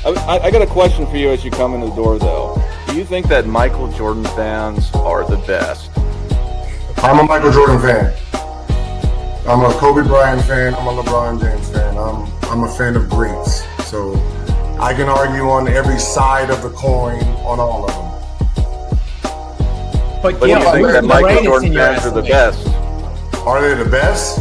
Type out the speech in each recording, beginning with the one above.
I got a question for you as you come in the door, though. Do you think that Michael Jordan fans are the best? I'm a Michael Jordan fan. I'm a Kobe Bryant fan. I'm a LeBron James fan. I'm a fan of greats. So I can argue on every side of the coin on all of them. But Do you think that Michael Jordan fans are the best? Are they the best?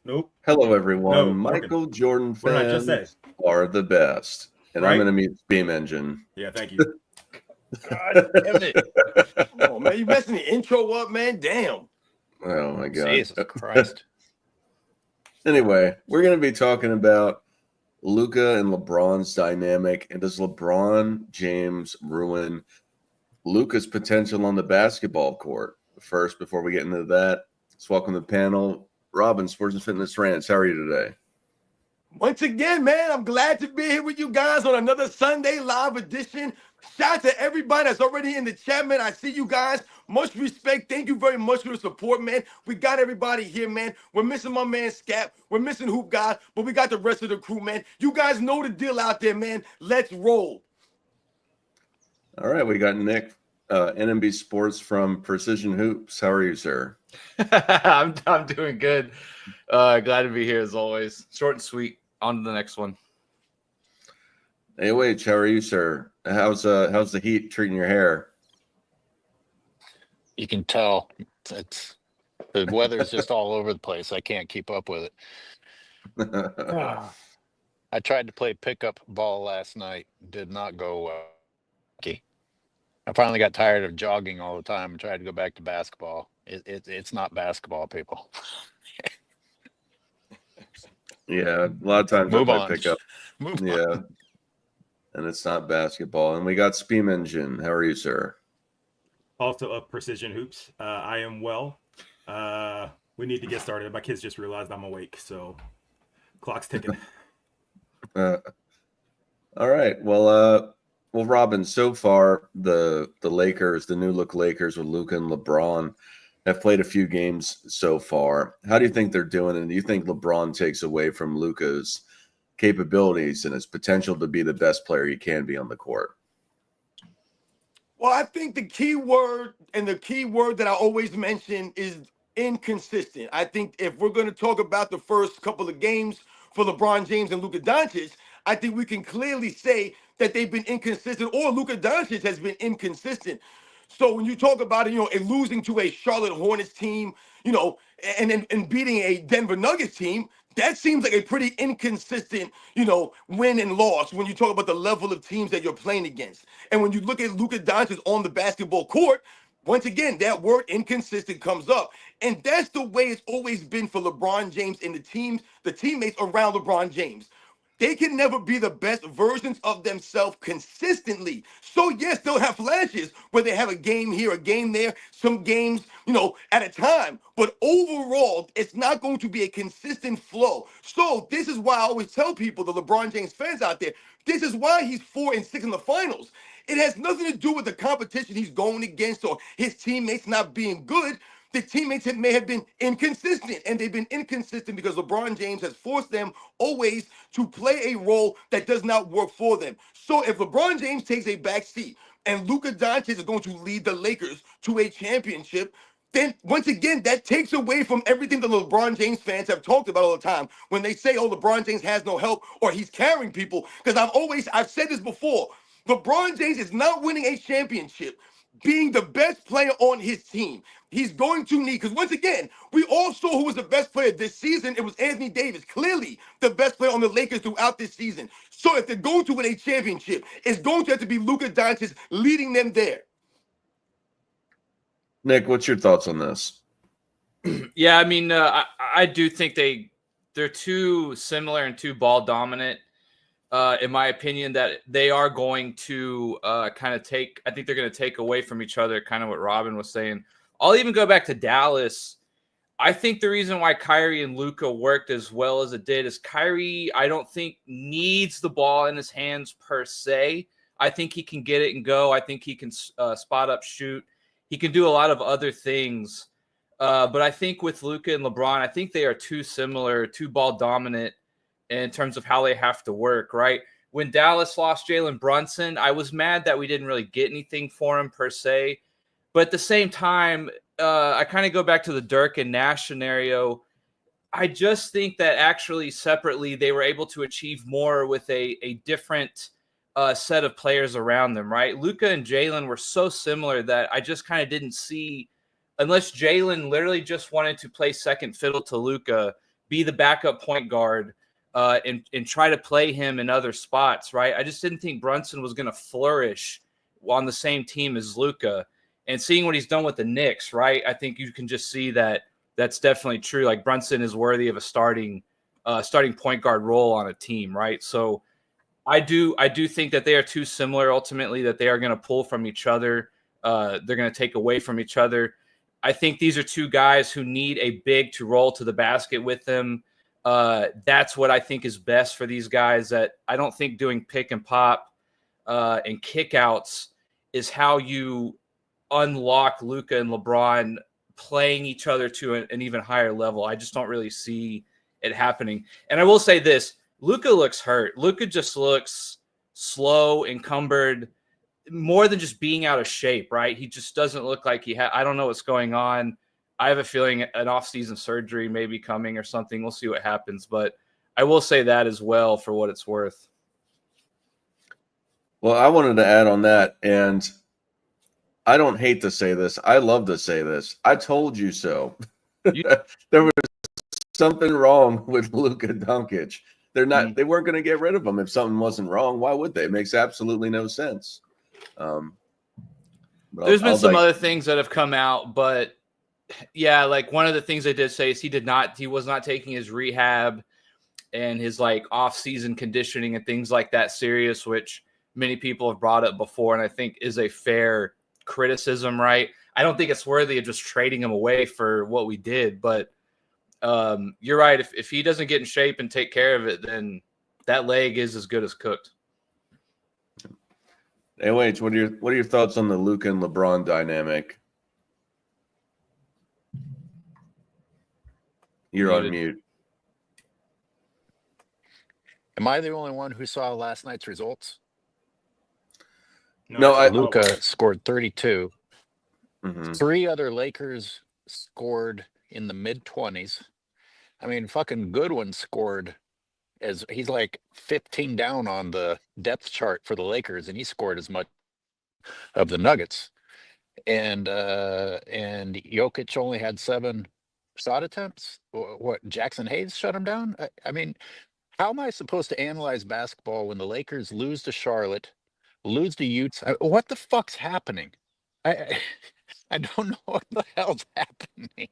Nope. Hello, everyone. No, Michael Jordan What did I just fans say? are the best. And I'm Right? going to mute Beam Engine. Yeah, thank you. God damn it. Oh, man, you messing the intro up, man. Damn. Oh, my God. Jesus Christ. Anyway, we're going to be talking about Luka and LeBron's dynamic. And does LeBron James ruin Luka's potential on the basketball court? First, before we get into that, let's welcome the panel. Robin, Sports and Fitness Rants. How are you today? Once again, man, I'm glad to be here with you guys on another Sunday live edition. Shout out to everybody that's already in the chat, man. I see you guys. Much respect. Thank you very much for the support, man. We got everybody here, man. We're missing my man Scap. We're missing Hoop God, but we got the rest of the crew, man. You guys know the deal out there, man. Let's roll. All right, we got Nick, NMB Sports from Precision Hoops. How are you, sir? I'm doing good. Glad to be here as always. Short and sweet. On to the next one. Hey, wait, how are you, sir? How's the heat treating your hair? You can tell it's the weather's just all over the place. I can't keep up with it. I tried to play pickup ball last night. Did not go well. I finally got tired of jogging all the time and tried to go back to basketball. It's not basketball, people. Yeah, a lot of times Move I on. pick up. Move Yeah, on. and it's not basketball. And we got Steam Engine. How are you, sir? Also of Precision Hoops. I am well. We need to get started. My kids just realized I'm awake, so clock's ticking. All right. Well, Robin. So far, the Lakers, the new look Lakers with Luka and LeBron, have played a few games so far. How do you think they're doing? And do you think LeBron takes away from Luka's capabilities and his potential to be the best player he can be on the court? Well, I think the key word that I always mention is inconsistent. I think if we're going to talk about the first couple of games for LeBron James and Luka Doncic, I think we can clearly say that they've been inconsistent, or Luka Doncic has been inconsistent. So when you talk about it, and losing to a Charlotte Hornets team, and beating a Denver Nuggets team, that seems like a pretty inconsistent, win and loss when you talk about the level of teams that you're playing against. And when you look at Luka Doncic on the basketball court, once again, that word inconsistent comes up. And that's the way it's always been for LeBron James and the teammates around LeBron James. They can never be the best versions of themselves consistently. So yes, they'll have flashes where they have a game here, a game there, some games, at a time. But overall, it's not going to be a consistent flow. So this is why I always tell people, the LeBron James fans out there, this is why he's 4-6 in the finals. It has nothing to do with the competition he's going against or his teammates not being good. The teammates may have been inconsistent, and they've been inconsistent because LeBron James has forced them always to play a role that does not work for them. So if LeBron James takes a back seat and Luka Doncic is going to lead the Lakers to a championship, then once again, that takes away from everything the LeBron James fans have talked about all the time when they say, oh, LeBron James has no help or he's carrying people. Because I've said this before, LeBron James is not winning a championship being the best player on his team. He's going to need, because once again, we all saw who was the best player this season. It was Anthony Davis, clearly the best player on the Lakers throughout this season. So if they're going to win a championship, it's going to have to be Luka Doncic leading them there. Nick, what's your thoughts on this? Yeah, I mean, I do think they're too similar and too ball dominant. In my opinion, that they are going to kind of take. I think they're going to take away from each other. Kind of what Robin was saying. I'll even go back to Dallas. I think the reason why Kyrie and Luka worked as well as it did is Kyrie, I don't think needs the ball in his hands per se. I think he can get it and go. I think he can spot up, shoot. He can do a lot of other things. But I think with Luka and LeBron, I think they are too similar, too ball dominant in terms of how they have to work, right? When Dallas lost Jalen Brunson, I was mad that we didn't really get anything for him per se. But at the same time, I kind of go back to the Dirk and Nash scenario. I just think that actually separately they were able to achieve more with a different set of players around them, right? Luka and Jalen were so similar that I just kind of didn't see, unless Jalen literally just wanted to play second fiddle to Luka, be the backup point guard, and try to play him in other spots, right? I just didn't think Brunson was going to flourish on the same team as Luka. And seeing what he's done with the Knicks, right? I think you can just see that that's definitely true. Like Brunson is worthy of a starting point guard role on a team, right? So I do think that they are too similar ultimately, that they are going to pull from each other. They're going to take away from each other. I think these are two guys who need a big to roll to the basket with them. That's what I think is best for these guys. That I don't think doing pick and pop and kickouts is how you unlock Luka and LeBron playing each other to an even higher level. I just don't really see it happening. And I will say this, Luka looks hurt. Luka just looks slow, encumbered, more than just being out of shape, right? He just doesn't look like I don't know what's going on. I have a feeling an off-season surgery may be coming or something. We'll see what happens. But I will say that as well for what it's worth. Well, I wanted to add on that, and I don't hate to say this. I love to say this. I told you so. There was something wrong with Luka Doncic. They weren't going to get rid of him if something wasn't wrong. Why would they? It makes absolutely no sense. There's been some other things that have come out, but yeah, like one of the things they did say is he was not taking his rehab and his like off-season conditioning and things like that serious, which many people have brought up before, and I think is a fair criticism, right? I don't think it's worthy of just trading him away for what we did, but you're right. If he doesn't get in shape and take care of it, then that leg is as good as cooked. AOH, what are your thoughts on the Luka and LeBron dynamic? You're on mute. Am I the only one who saw last night's results? No, Luka scored 32. Mm-hmm. 3 other Lakers scored in the mid-20s. I mean, fucking Goodwin scored as he's like 15 down on the depth chart for the Lakers, and he scored as much of the Nuggets. And Jokic only had 7 shot attempts. What, Jackson Hayes shut him down? I mean, how am I supposed to analyze basketball when the Lakers lose to Charlotte, lose to Utah? What the fuck's happening? I don't know what the hell's happening.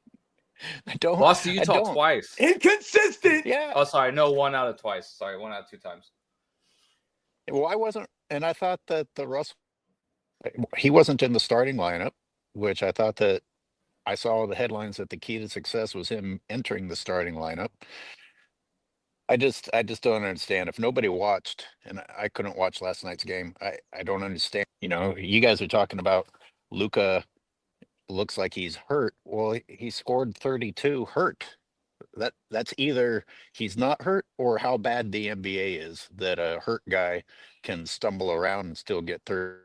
Lost to Utah twice. Inconsistent. Yeah. Oh, sorry. No, 1 out of twice. Sorry, 1 out of 2 times. Well, I thought that he wasn't in the starting lineup, which I thought that I saw the headlines that the key to success was him entering the starting lineup. I just don't understand. If nobody watched, and I couldn't watch last night's game, I don't understand. You know, you guys are talking about Luka looks like he's hurt. Well, he scored 32 hurt. That's either he's not hurt or how bad the NBA is that a hurt guy can stumble around and still get 30.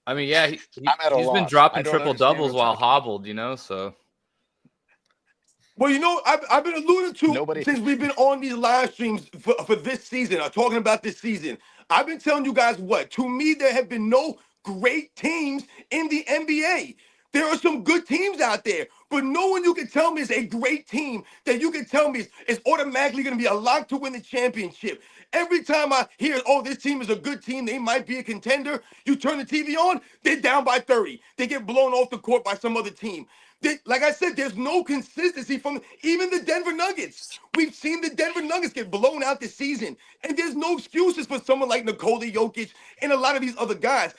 I mean, yeah, he's been loss. dropping I don't triple understand doubles what's while happening. hobbled, you know, so. Well, you know, I've been alluding to Nobody- since we've been on these live streams for this season, talking about this season. I've been telling you guys what, to me, there have been no great teams in the NBA. There are some good teams out there, but no one you can tell me is a great team that you can tell me is automatically going to be a lock to win the championship. Every time I hear, oh, this team is a good team, they might be a contender, you turn the TV on, they're down by 30. They get blown off the court by some other team. Like I said, there's no consistency from even the Denver Nuggets. We've seen the Denver Nuggets get blown out this season, and there's no excuses for someone like Nikola Jokic and a lot of these other guys.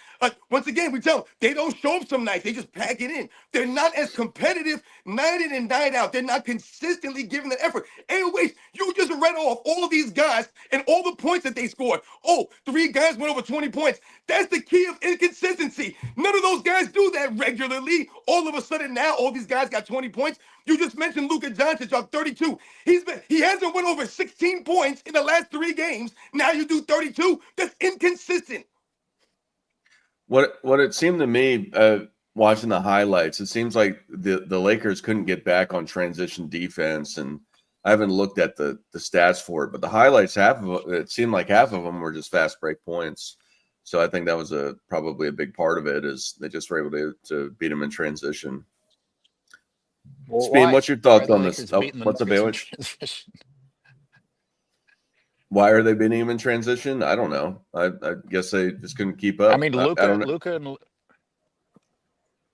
Once again, we tell them they don't show up some nights. They just pack it in. They're not as competitive night in and night out. They're not consistently giving the effort. Anyways, you just read off all of these guys and all the points that they scored. Oh, 3 guys went over 20 points. That's the key of inconsistency. None of those guys do that regularly. All of a sudden now, all these guys got 20 points. You just mentioned Luka Doncic up 32. He hasn't went over 16 points in the last 3 games. Now you do 32. That's inconsistent. What it seemed to me, watching the highlights, it seems like the Lakers couldn't get back on transition defense, and I haven't looked at the stats for it, but the highlights, it seemed like half of them were just fast break points. So I think that was probably a big part of it, is they just were able to beat them in transition. Well, Speed, what's your thoughts on this? What's the Nuggets Baywatch? Why are they beating him in transition? I don't know. I guess they just couldn't keep up. I mean, Luka I and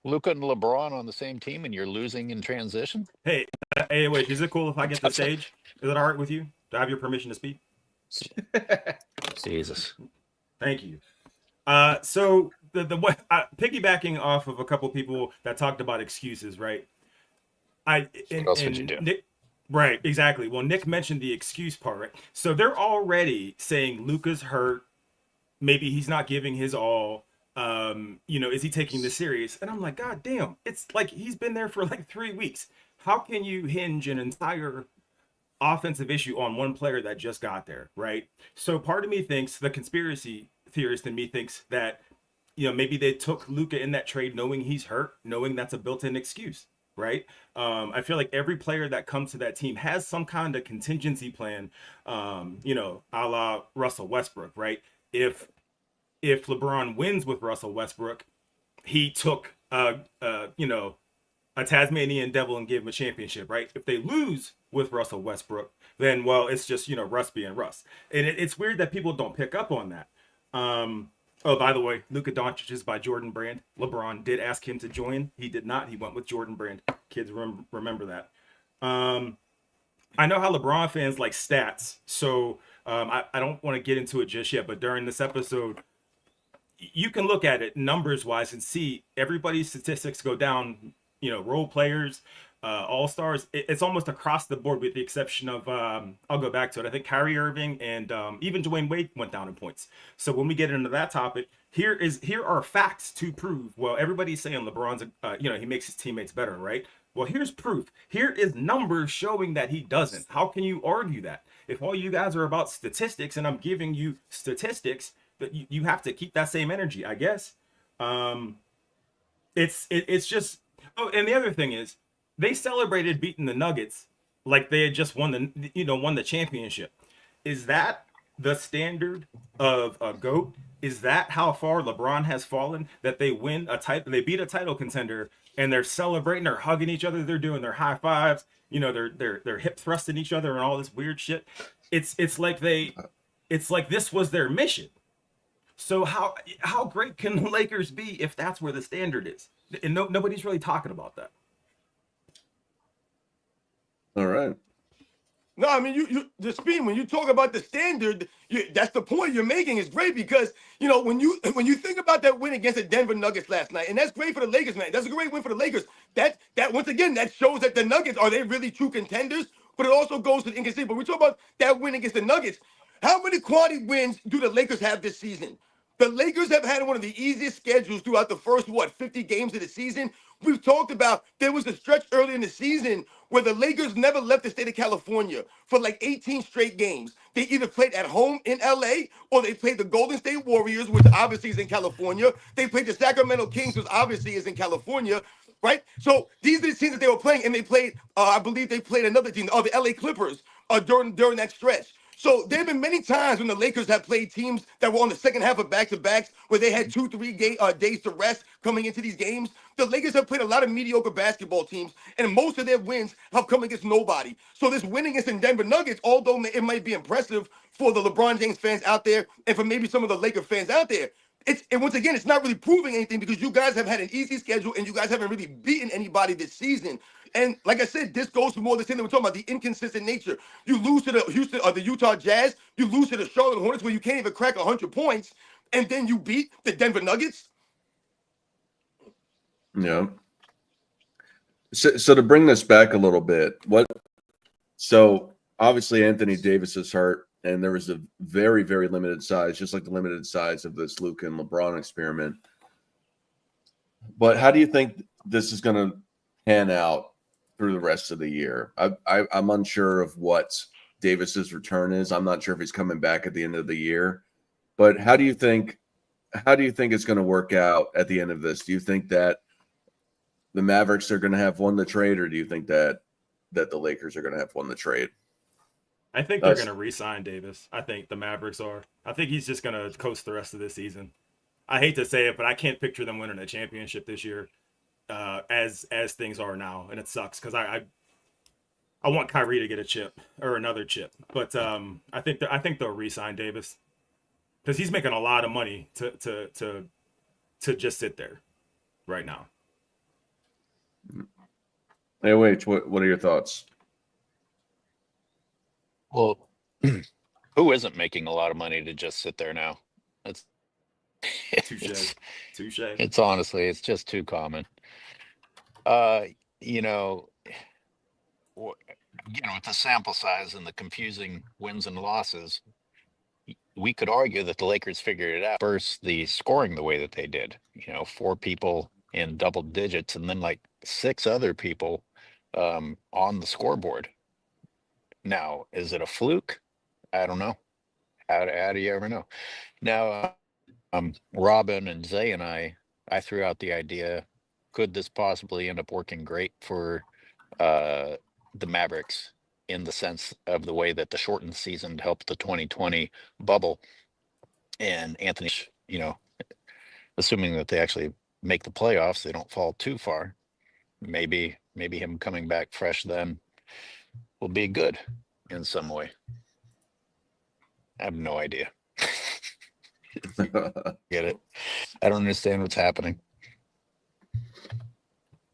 LeBron on the same team, and you're losing in transition. Hey, wait, is it cool if I get the stage? Is it all right with you? Do I have your permission to speak? Jesus. Thank you. So piggybacking off of a couple people that talked about excuses, right? What else would you do? Nick, right, exactly. Well, Nick mentioned the excuse part, right? So they're already saying Luka's hurt. Maybe he's not giving his all. Is he taking this serious? And I'm like, God damn, it's like he's been there for like 3 weeks. How can you hinge an entire offensive issue on one player that just got there, right? So part of me thinks, the conspiracy theorist in me thinks that, maybe they took Luka in that trade knowing he's hurt, knowing that's a built-in excuse, right? I feel like every player that comes to that team has some kind of contingency plan, a la Russell Westbrook, right? If LeBron wins with Russell Westbrook, he took a Tasmanian devil and gave him a championship, right? If they lose with Russell Westbrook, then, well, it's just, Russ being Russ. And it's weird that people don't pick up on that. Oh, by the way, Luka Doncic is by Jordan Brand. LeBron did ask him to join. He did not. He went with Jordan Brand. Kids, remember that. I know how LeBron fans like stats, so I don't want to get into it just yet, but during this episode, you can look at it numbers-wise and see everybody's statistics go down, role players, all-stars. It's almost across the board with the exception of, I'll go back to it. I think Kyrie Irving and even Dwayne Wade went down in points. So when we get into that topic, here are facts to prove. Well, everybody's saying LeBron's, he makes his teammates better, right? Well, here's proof. Here is numbers showing that he doesn't. How can you argue that? If all you guys are about statistics and I'm giving you statistics, that you have to keep that same energy, I guess. It's just. Oh, and the other thing is, they celebrated beating the Nuggets like they had just won the championship. Is that the standard of a GOAT? Is that how far LeBron has fallen? That they win a title, they beat a title contender, and they're celebrating, they're hugging each other, they're doing their high fives, they're hip thrusting each other and all this weird shit. It's like this was their mission. So how great can the Lakers be if that's where the standard is? And nobody's really talking about that. All right. No, I mean, the speed, when you talk about the standard, that's the point you're making is great because, when you think about that win against the Denver Nuggets last night, and that's great for the Lakers, man. That's a great win for the Lakers. That once again, that shows that the Nuggets, are they really true contenders? But it also goes to the inconsistency. But we talk about that win against the Nuggets. How many quality wins do the Lakers have this season? The Lakers have had one of the easiest schedules throughout the first, 50 games of the season. We've talked about there was a stretch early in the season where the Lakers never left the state of California for like 18 straight games. They either played at home in LA or they played the Golden State Warriors, which obviously is in California. They played the Sacramento Kings, which obviously is in California, right? So these are the teams that they were playing, and they played, I believe they played another team, the LA Clippers, during that stretch. So they've been many times when the Lakers have played teams that were on the second half of back-to-backs where they had 2-3 days to rest coming into these games. The Lakers have played a lot of mediocre basketball teams, and most of their wins have come against nobody. So this win against the Denver Nuggets, although it might be impressive for the LeBron James fans out there and for maybe some of the Laker fans out there, and once again, it's not really proving anything because you guys have had an easy schedule and you guys haven't really beaten anybody this season. And like I said, this goes for more than the thing that we're talking about, the inconsistent nature. You lose to the Utah Jazz, you lose to the Charlotte Hornets where you can't even crack 100 points, and then you beat the Denver Nuggets. Yeah. So to bring this back a little bit, so obviously Anthony Davis is hurt, and there was a very, very limited size, just like the limited size of this Luka and LeBron experiment. But how do you think this is going to pan out through the rest of the year? I'm unsure of what Davis's return is. I'm not sure if he's coming back at the end of the year. But how do you think it's going to work out at the end of this? Do you think that the Mavericks are going to have won the trade, or do you think that the Lakers are going to have won the trade? I think they're going to re-sign Davis. I think the Mavericks are. I think he's just going to coast the rest of this season. I hate to say it, but I can't picture them winning a championship this year as things are now, and it sucks because I want Kyrie to get a chip or another chip. But I think they'll re-sign Davis because he's making a lot of money to just sit there right now. Hey, wait, what are your thoughts? Well, who isn't making a lot of money to just sit there now? Touche. It's honestly, it's just too common. You know, with the sample size and the confusing wins and losses, we could argue that the Lakers figured it out. First, the scoring the way that they did, 4 people in double digits and then like 6 other people on the scoreboard. Now, is it a fluke? I don't know. How do you ever know? Now, Robin and Zay and I threw out the idea, could this possibly end up working great for the Mavericks in the sense of the way that the shortened season helped the 2020 bubble? And Anthony, assuming that they actually make the playoffs, they don't fall too far. Maybe him coming back fresh then will be good in some way. I have no idea. Get it? I don't understand what's happening.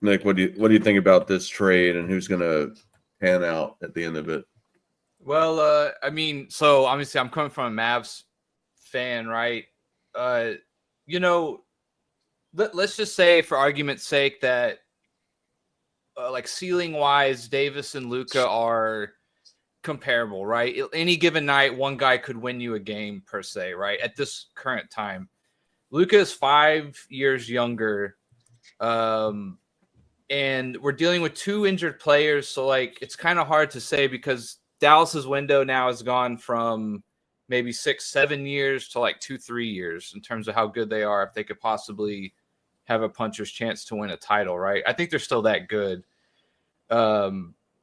Nick, what do you think about this trade and who's going to pan out at the end of it? Well, I mean, so obviously I'm coming from a Mavs fan, right? Let's just say for argument's sake that like ceiling wise, Davis and Luka are comparable, right? Any given night, one guy could win you a game per se, right? At this current time, Luka is 5 years younger, and we're dealing with 2 injured players, so like it's kind of hard to say because Dallas's window now has gone from maybe 6-7 years to like 2-3 years in terms of how good they are if they could possibly have a puncher's chance to win a title, right? I think they're still that good.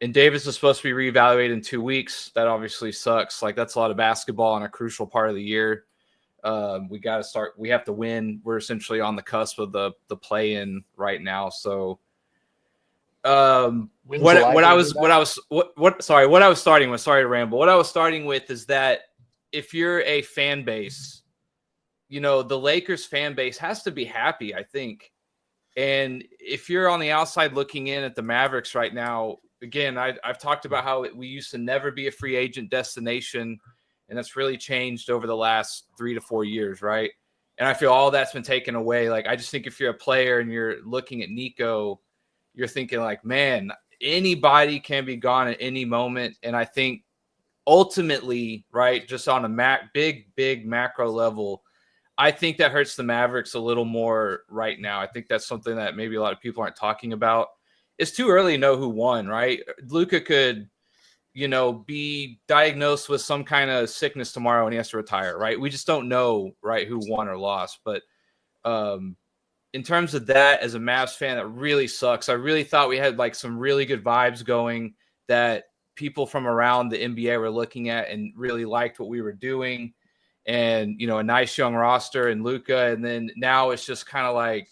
And Davis is supposed to be reevaluated in 2 weeks. That obviously sucks. Like that's a lot of basketball on a crucial part of the year. We got to start. We have to win. We're essentially on the cusp of the play-in right now. So, what I was starting with. Sorry to ramble. What I was starting with is that if you're a fan base, the Lakers fan base has to be happy, I think. And if you're on the outside looking in at the Mavericks right now, again, I've talked about how we used to never be a free agent destination, and that's really changed over the last 3 to 4 years, right? And I feel all that's been taken away. Like, I just think if you're a player and you're looking at Nico, you're thinking like, man, anybody can be gone at any moment. And I think ultimately, right, just on a big macro level, I think that hurts the Mavericks a little more right now. I think that's something that maybe a lot of people aren't talking about. It's too early to know who won, right? Luka could, be diagnosed with some kind of sickness tomorrow and he has to retire, right? We just don't know, right, who won or lost. But in terms of that, as a Mavs fan, that really sucks. I really thought we had like some really good vibes going, that people from around the NBA were looking at and really liked what we were doing. And, a nice young roster and Luka. And then now it's just kind of like,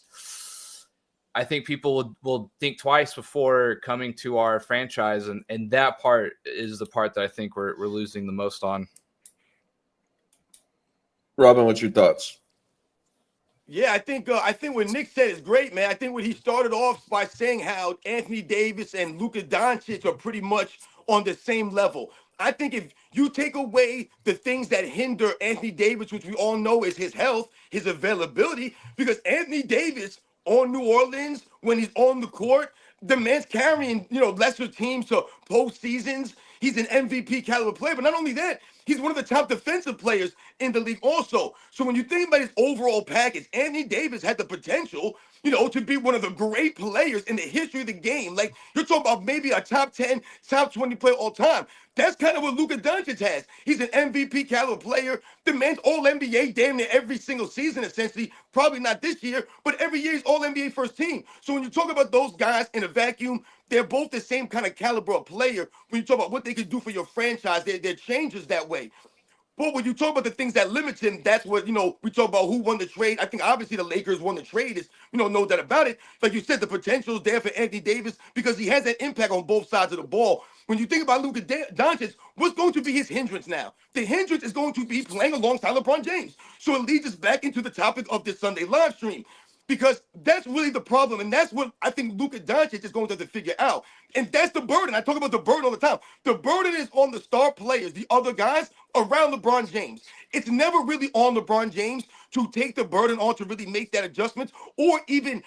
I think people will think twice before coming to our franchise. And that part is the part that I think we're losing the most on. Robin, what's your thoughts? Yeah, I think what Nick said is great, man. I think what he started off by saying how Anthony Davis and Luka Doncic are pretty much on the same level. I think if you take away the things that hinder Anthony Davis, which we all know is his health, his availability, because Anthony Davis on New Orleans, when he's on the court, the man's carrying, lesser teams to postseasons. He's an MVP caliber player, but not only that, he's one of the top defensive players in the league also. So when you think about his overall package, Anthony Davis had the potential, to be one of the great players in the history of the game. Like, you're talking about maybe a top 10, top 20 player all time. That's kind of what Luka Doncic has. He's an MVP caliber player. The man's all-NBA damn near every single season, essentially. Probably not this year, but every year he's all-NBA first team. So when you talk about those guys in a vacuum, they're both the same kind of caliber of player. When you talk about what they could do for your franchise, they're changes that way. But when you talk about the things that limits him, that's what, we talk about who won the trade. I think obviously the Lakers won the trade, is, no doubt about it. Like you said, the potential is there for Anthony Davis because he has that impact on both sides of the ball. When you think about Luka Doncic, what's going to be his hindrance now? The hindrance is going to be playing alongside LeBron James. So it leads us back into the topic of this Sunday live stream. Because that's really the problem, and that's what I think Luka Doncic is going to have to figure out. And that's the burden. I talk about the burden all the time. The burden is on the star players, the other guys around LeBron James. It's never really on LeBron James to take the burden on to really make that adjustment or even,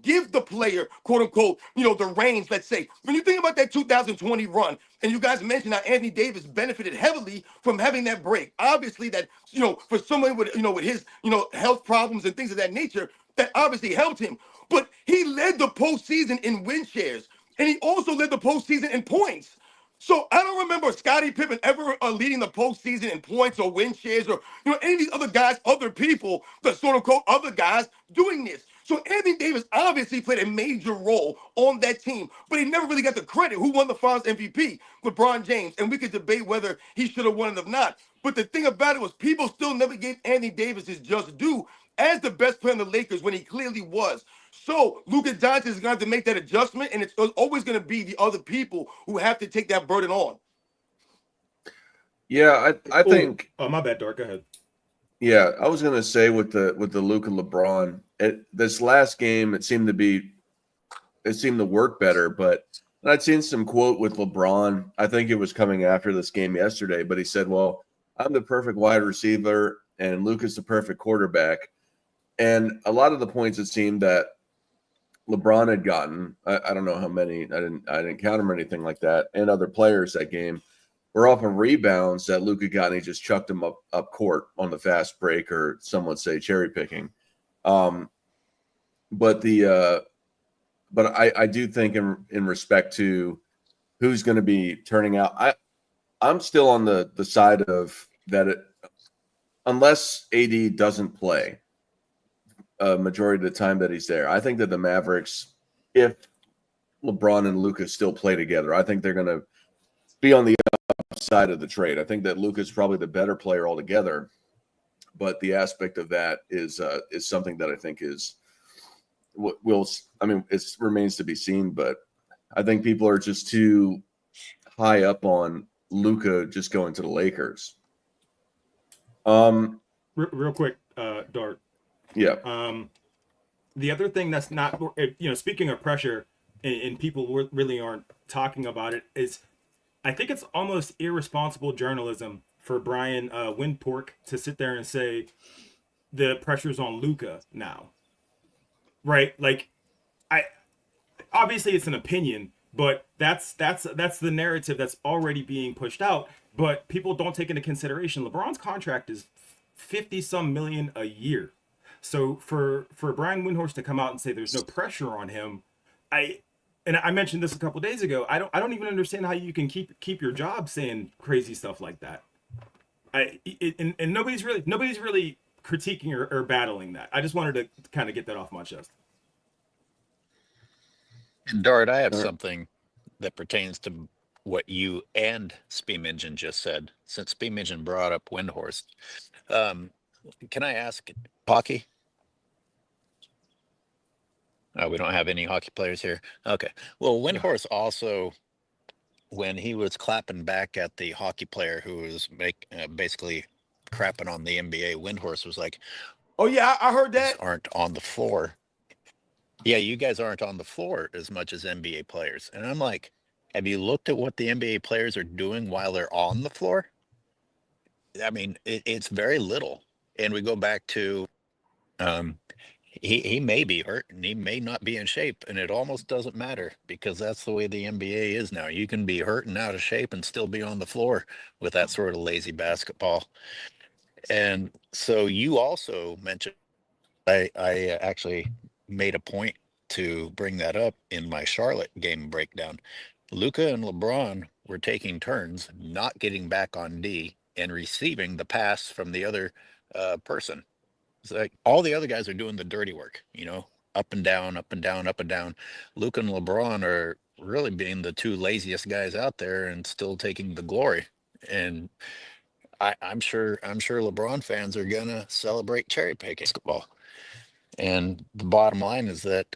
give the player, quote unquote, the reins, let's say. When you think about that 2020 run, and you guys mentioned how Anthony Davis benefited heavily from having that break. Obviously that, for someone with, with his, health problems and things of that nature, that obviously helped him. But he led the postseason in win shares, and he also led the postseason in points. So I don't remember Scottie Pippen ever leading the postseason in points or win shares or any of these other guys, other people, the sort of quote other guys doing this. So Anthony Davis obviously played a major role on that team, but he never really got the credit. Who won the Finals MVP? LeBron James, and we could debate whether he should have won it or not. But the thing about it was people still never gave Anthony Davis his just due as the best player in the Lakers when he clearly was. So Luka Doncic is going to have to make that adjustment, and it's always going to be the other people who have to take that burden on. Yeah, I think. Oh, my bad, Dark. Go ahead. Yeah, I was going to say with the Luka LeBron, this last game it seemed to work better. But I'd seen some quote with LeBron. I think it was coming after this game yesterday, but he said, "Well, I'm the perfect wide receiver, and Luka's the perfect quarterback." And a lot of the points it seemed that LeBron had gotten, I don't know how many, I didn't count them or anything like that, and other players that game were off of rebounds that Luka got, and he just chucked them up court on the fast break, or some would say cherry picking. But I do think in respect to who's going to be turning out, I'm still on the side of that unless AD doesn't play a majority of the time that he's there, I think that the Mavericks, if LeBron and Luka still play together, I think they're going to be on the upside of the trade. I think that Luka's probably the better player altogether, but the aspect of that is something that I think is it remains to be seen. But I think people are just too high up on Luka just going to the Lakers. Real quick, Dart. Yeah. The other thing that's not, speaking of pressure, and people really aren't talking about it, is I think it's almost irresponsible journalism for Brian Windpork to sit there and say the pressure's on Luka now, right? Like, obviously it's an opinion, but that's the narrative that's already being pushed out. But people don't take into consideration LeBron's contract is 50-some million a year. So for Brian Windhorst to come out and say there's no pressure on him, I mentioned this a couple days ago. I don't even understand how you can keep your job saying crazy stuff like that. And nobody's really critiquing or battling that. I just wanted to kind of get that off my chest. And Dart, I have something that pertains to what you and Steam Engine just said, since Steam Engine brought up Windhorst. Can I ask hockey? Oh, we don't have any hockey players here. Okay. Well, Windhorst also, when he was clapping back at the hockey player who was basically crapping on the NBA, Windhorst was like, Oh yeah, I heard "Guys that. aren't on the floor. Yeah, you guys aren't on the floor as much as NBA players." And I'm like, have you looked at what the NBA players are doing while they're on the floor? I mean, it's very little. And we go back to um, he may be hurt and he may not be in shape, and it almost doesn't matter because that's the way the NBA is now. You can be hurt and out of shape and still be on the floor with that sort of lazy basketball. And so you also mentioned, I actually made a point to bring that up in my Charlotte game breakdown. Luka and LeBron were taking turns not getting back on D and receiving the pass from the other person. It's like all the other guys are doing the dirty work, up and down, up and down, up and down. Luke and LeBron are really being the two laziest guys out there and still taking the glory. And I'm sure LeBron fans are gonna celebrate cherry picking basketball. And the bottom line is that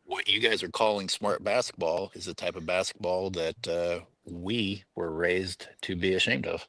what you guys are calling smart basketball is the type of basketball that we were raised to be ashamed of.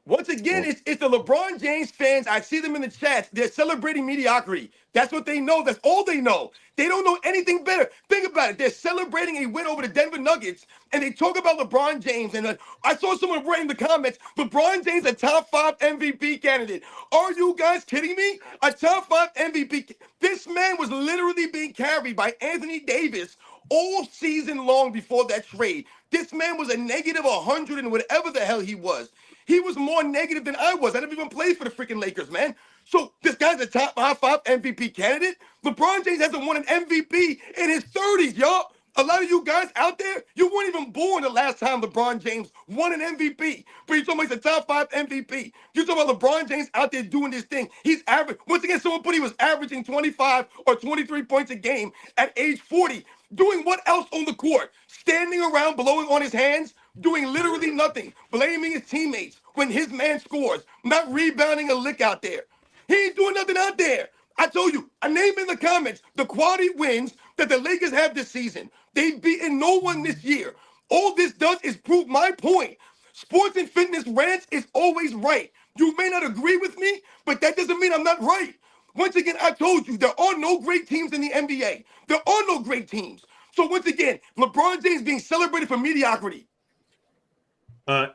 Once again, it's the LeBron James fans. I see them in the chats. They're celebrating mediocrity. That's what they know. That's all they know. They don't know anything better. Think about it. They're celebrating a win over the Denver Nuggets, and they talk about LeBron James. And I saw someone write in the comments, LeBron James a top 5 MVP candidate. Are you guys kidding me? A top 5 MVP. This man was literally being carried by Anthony Davis all season long before that trade. This man was a negative 100 and whatever the hell he was. He was more negative than I was. I never even played for the freaking Lakers, man. So this guy's a top 5 MVP candidate. LeBron James hasn't won an MVP in his 30s, y'all. A lot of you guys out there, you weren't even born the last time LeBron James won an MVP. But you're talking about he's a top 5 MVP. You're talking about LeBron James out there doing this thing. He's average. Once again, someone put he was averaging 25 or 23 points a game at age 40. Doing what else on the court? Standing around, blowing on his hands, doing literally nothing, blaming his teammates when his man scores, not rebounding a lick out there. He ain't doing nothing out there. I told you, I named in the comments the quality wins that the Lakers have this season. They've beaten no one this year. All this does is prove my point. Sports and fitness rants is always right. You may not agree with me, but that doesn't mean I'm not right. Once again, I told you, there are no great teams in the NBA. There are no great teams. So once again, LeBron James being celebrated for mediocrity.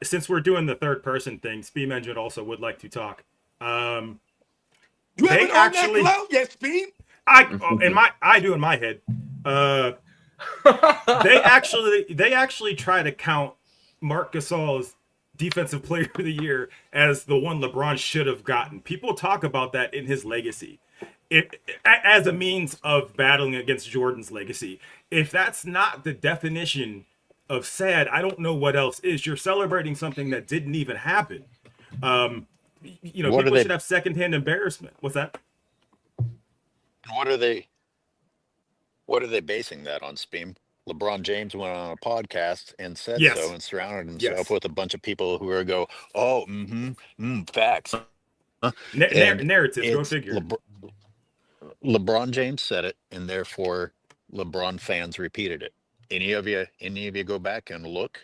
Since we're doing the third person thing, Speed Engine also would like to talk. You haven't earned that clout yet, Speed. I do in my head. They actually try to count Marc Gasol's Defensive Player of the Year as the one LeBron should have gotten. People talk about that in his legacy, as a means of battling against Jordan's legacy. If that's not the definition of sad, I don't know what else is. You're celebrating something that didn't even happen. People should have secondhand embarrassment. What's that? What are they basing that on, Speam? LeBron James went on a podcast and said so, and surrounded himself with a bunch of people who are facts. Narrative, go figure. LeBron James said it, and therefore LeBron fans repeated it. Any of you go back and look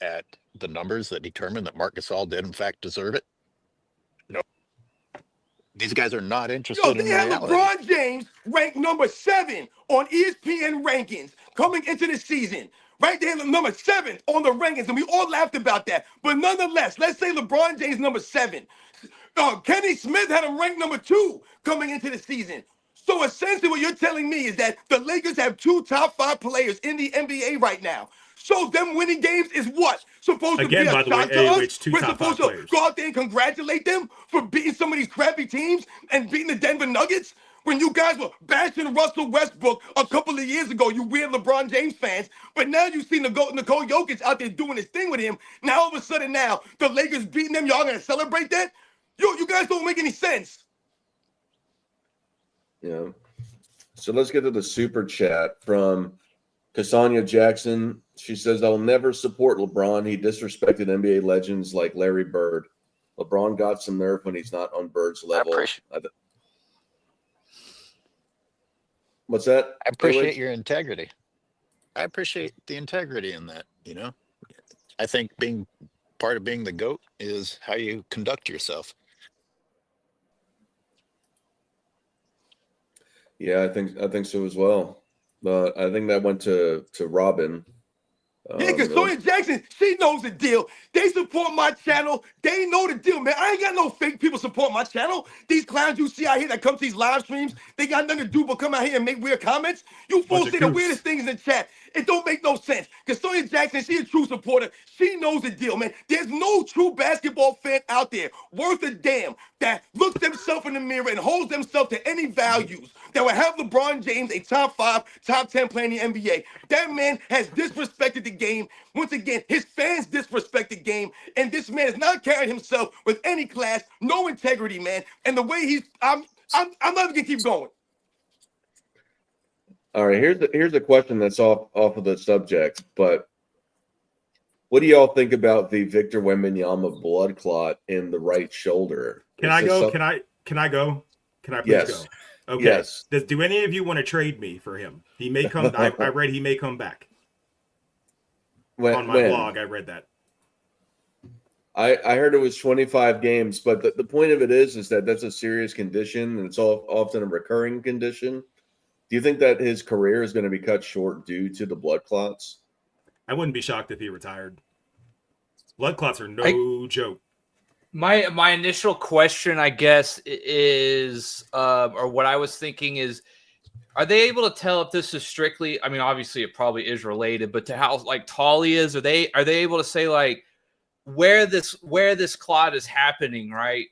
at the numbers that determine that Marc Gasol did in fact deserve it? No. These guys are not interested in reality. They have LeBron James ranked number 7 on ESPN rankings coming into the season. Right there, number 7 on the rankings, and we all laughed about that. But nonetheless, let's say LeBron James number 7. Kenny Smith had him ranked number 2 coming into the season. So essentially what you're telling me is that the Lakers have 2 top 5 players in the NBA right now. So them winning games is what? Supposed to be a shock to us? We're supposed to go out there and congratulate them for beating some of these crappy teams and beating the Denver Nuggets? When you guys were bashing Russell Westbrook a couple of years ago, you weird LeBron James fans, but now you see Nikola Jokic out there doing his thing with him. Now all of a sudden now, the Lakers beating them, y'all gonna celebrate that? You guys don't make any sense. Yeah. So let's get to the super chat from Cassandra Jackson, she says, I'll never support LeBron. He disrespected NBA legends like Larry Bird. LeBron got some nerve when he's not on Bird's level. What's that? I appreciate your integrity. I appreciate the integrity in that, you know. I think being part of being the GOAT is how you conduct yourself. Yeah, I think so as well. But I think that went to Robin. Yeah, because Sonya Jackson, she knows the deal. They support my channel. They know the deal, man. I ain't got no fake people support my channel. These clowns you see out here that come to these live streams, they got nothing to do but come out here and make weird comments. You fools say the weirdest things in the chat. It don't make no sense. Because Sonya Jackson, she a true supporter. She knows the deal, man. There's no true basketball fan out there worth a damn that looks themselves in the mirror and holds themselves to any values that would have LeBron James a top 5, top 10 player in the NBA. That man has disrespected the game. Once again, his fans disrespect the game, and this man has not carried himself with any class, no integrity, man. And the way he's, I'm not even gonna keep going. All right, here's a question that's off of the subject, but what do y'all think about the Victor Wembanyama blood clot in the right shoulder? Can I go? Can I go? Can I please Yes. go? Okay. Yes. Do any of you want to trade me for him? He may come. I read he may come back. On my blog, I read that. I heard it was 25 games, but the point of it is that that's a serious condition, and it's often a recurring condition. Do you think that his career is going to be cut short due to the blood clots? I wouldn't be shocked if he retired. Blood clots are no joke. My initial question, I guess, is, or what I was thinking is, are they able to tell if this is strictly? I mean, obviously, it probably is related, but to how like tall he is, are they able to say like where this clot is happening, right?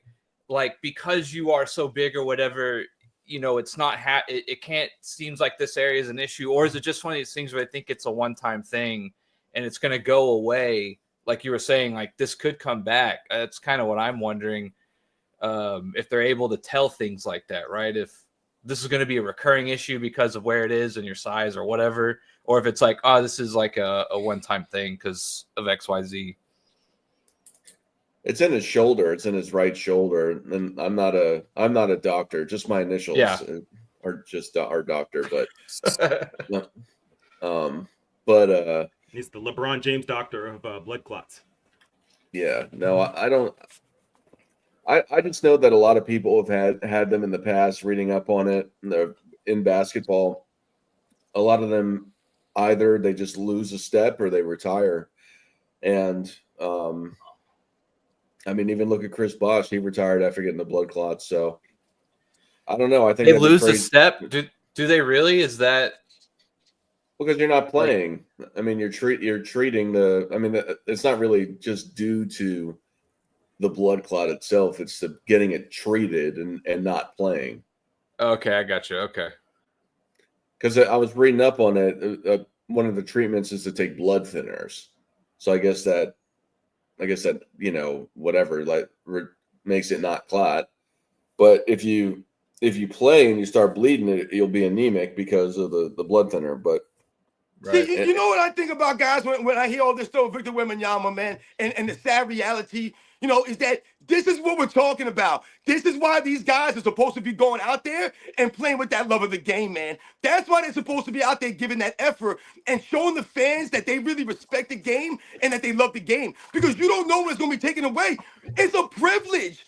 Like because you are so big or whatever, you know, it's not it can't. Seems like this area is an issue, or is it just one of these things where I think it's a one-time thing and it's going to go away? Like you were saying, like this could come back. That's kind of what I'm wondering, if they're able to tell things like that, right? If this is going to be a recurring issue because of where it is and your size or whatever, or if it's like, oh, this is like a one-time thing because of XYZ. It's in his shoulder. It's in his right shoulder. And I'm not a doctor. Just my initials are just our doctor. But he's the LeBron James doctor of blood clots. Yeah, no, I don't. I just know that a lot of people have had them in the past. Reading up on it in basketball, a lot of them either they just lose a step or they retire. And I mean, even look at Chris Bosh. He retired after getting the blood clots. So I don't know. I think they lose a step. Do they really? Is that because you're not playing? I mean, you're treating the. I mean, it's not really just due to the blood clot itself. It's the getting it treated and not playing. Okay, I got you. Okay. Because I was reading up on it. One of the treatments is to take blood thinners. So I guess that you know, whatever, like makes it not clot. But if you play and you start bleeding, you'll be anemic because of the blood thinner. But right. See, you know what I think about guys when I hear all this stuff, Victor Wembanyama, man, and the sad reality, you know, is that this is what we're talking about. This is why these guys are supposed to be going out there and playing with that love of the game, man. That's why they're supposed to be out there giving that effort and showing the fans that they really respect the game and that they love the game. Because you don't know when it's going to be taken away. It's a privilege.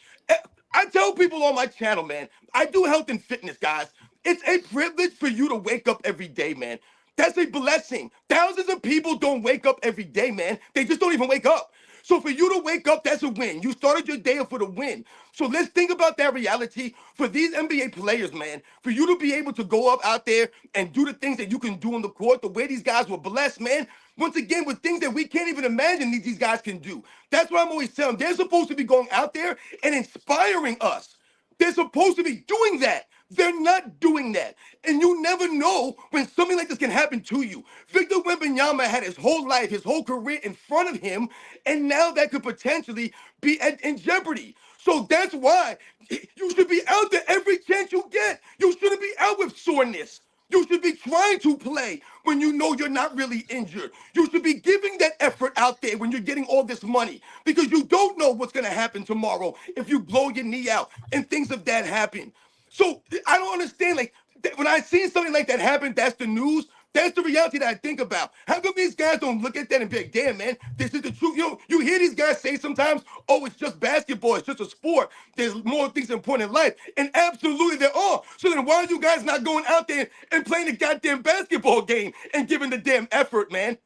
I tell people on my channel, man, I do health and fitness, guys. It's a privilege for you to wake up every day, man. That's a blessing. Thousands of people don't wake up every day, man. They just don't even wake up. So for you to wake up, that's a win. You started your day for the win. So let's think about that reality for these NBA players, man. For you to be able to go up out there and do the things that you can do on the court, the way these guys were blessed, man. Once again, with things that we can't even imagine these guys can do. That's what I'm always telling them. They're supposed to be going out there and inspiring us. They're supposed to be doing that. They're not doing that. And you never know when something like this can happen to you. Victor Wembanyama had his whole life, his whole career in front of him, and now that could potentially be in jeopardy. So that's why you should be out there every chance you get. You shouldn't be out with soreness. You should be trying to play when you know you're not really injured. You should be giving that effort out there when you're getting all this money because you don't know what's going to happen tomorrow if you blow your knee out and things of that happen. So I don't understand. Like when I see something like that happen, that's the news. That's the reality that I think about. How come these guys don't look at that and be like, damn, man, this is the truth? You know, you hear these guys say sometimes, oh, it's just basketball. It's just a sport. There's more things important in life. And absolutely there are. So then why are you guys not going out there and playing the goddamn basketball game and giving the damn effort, man?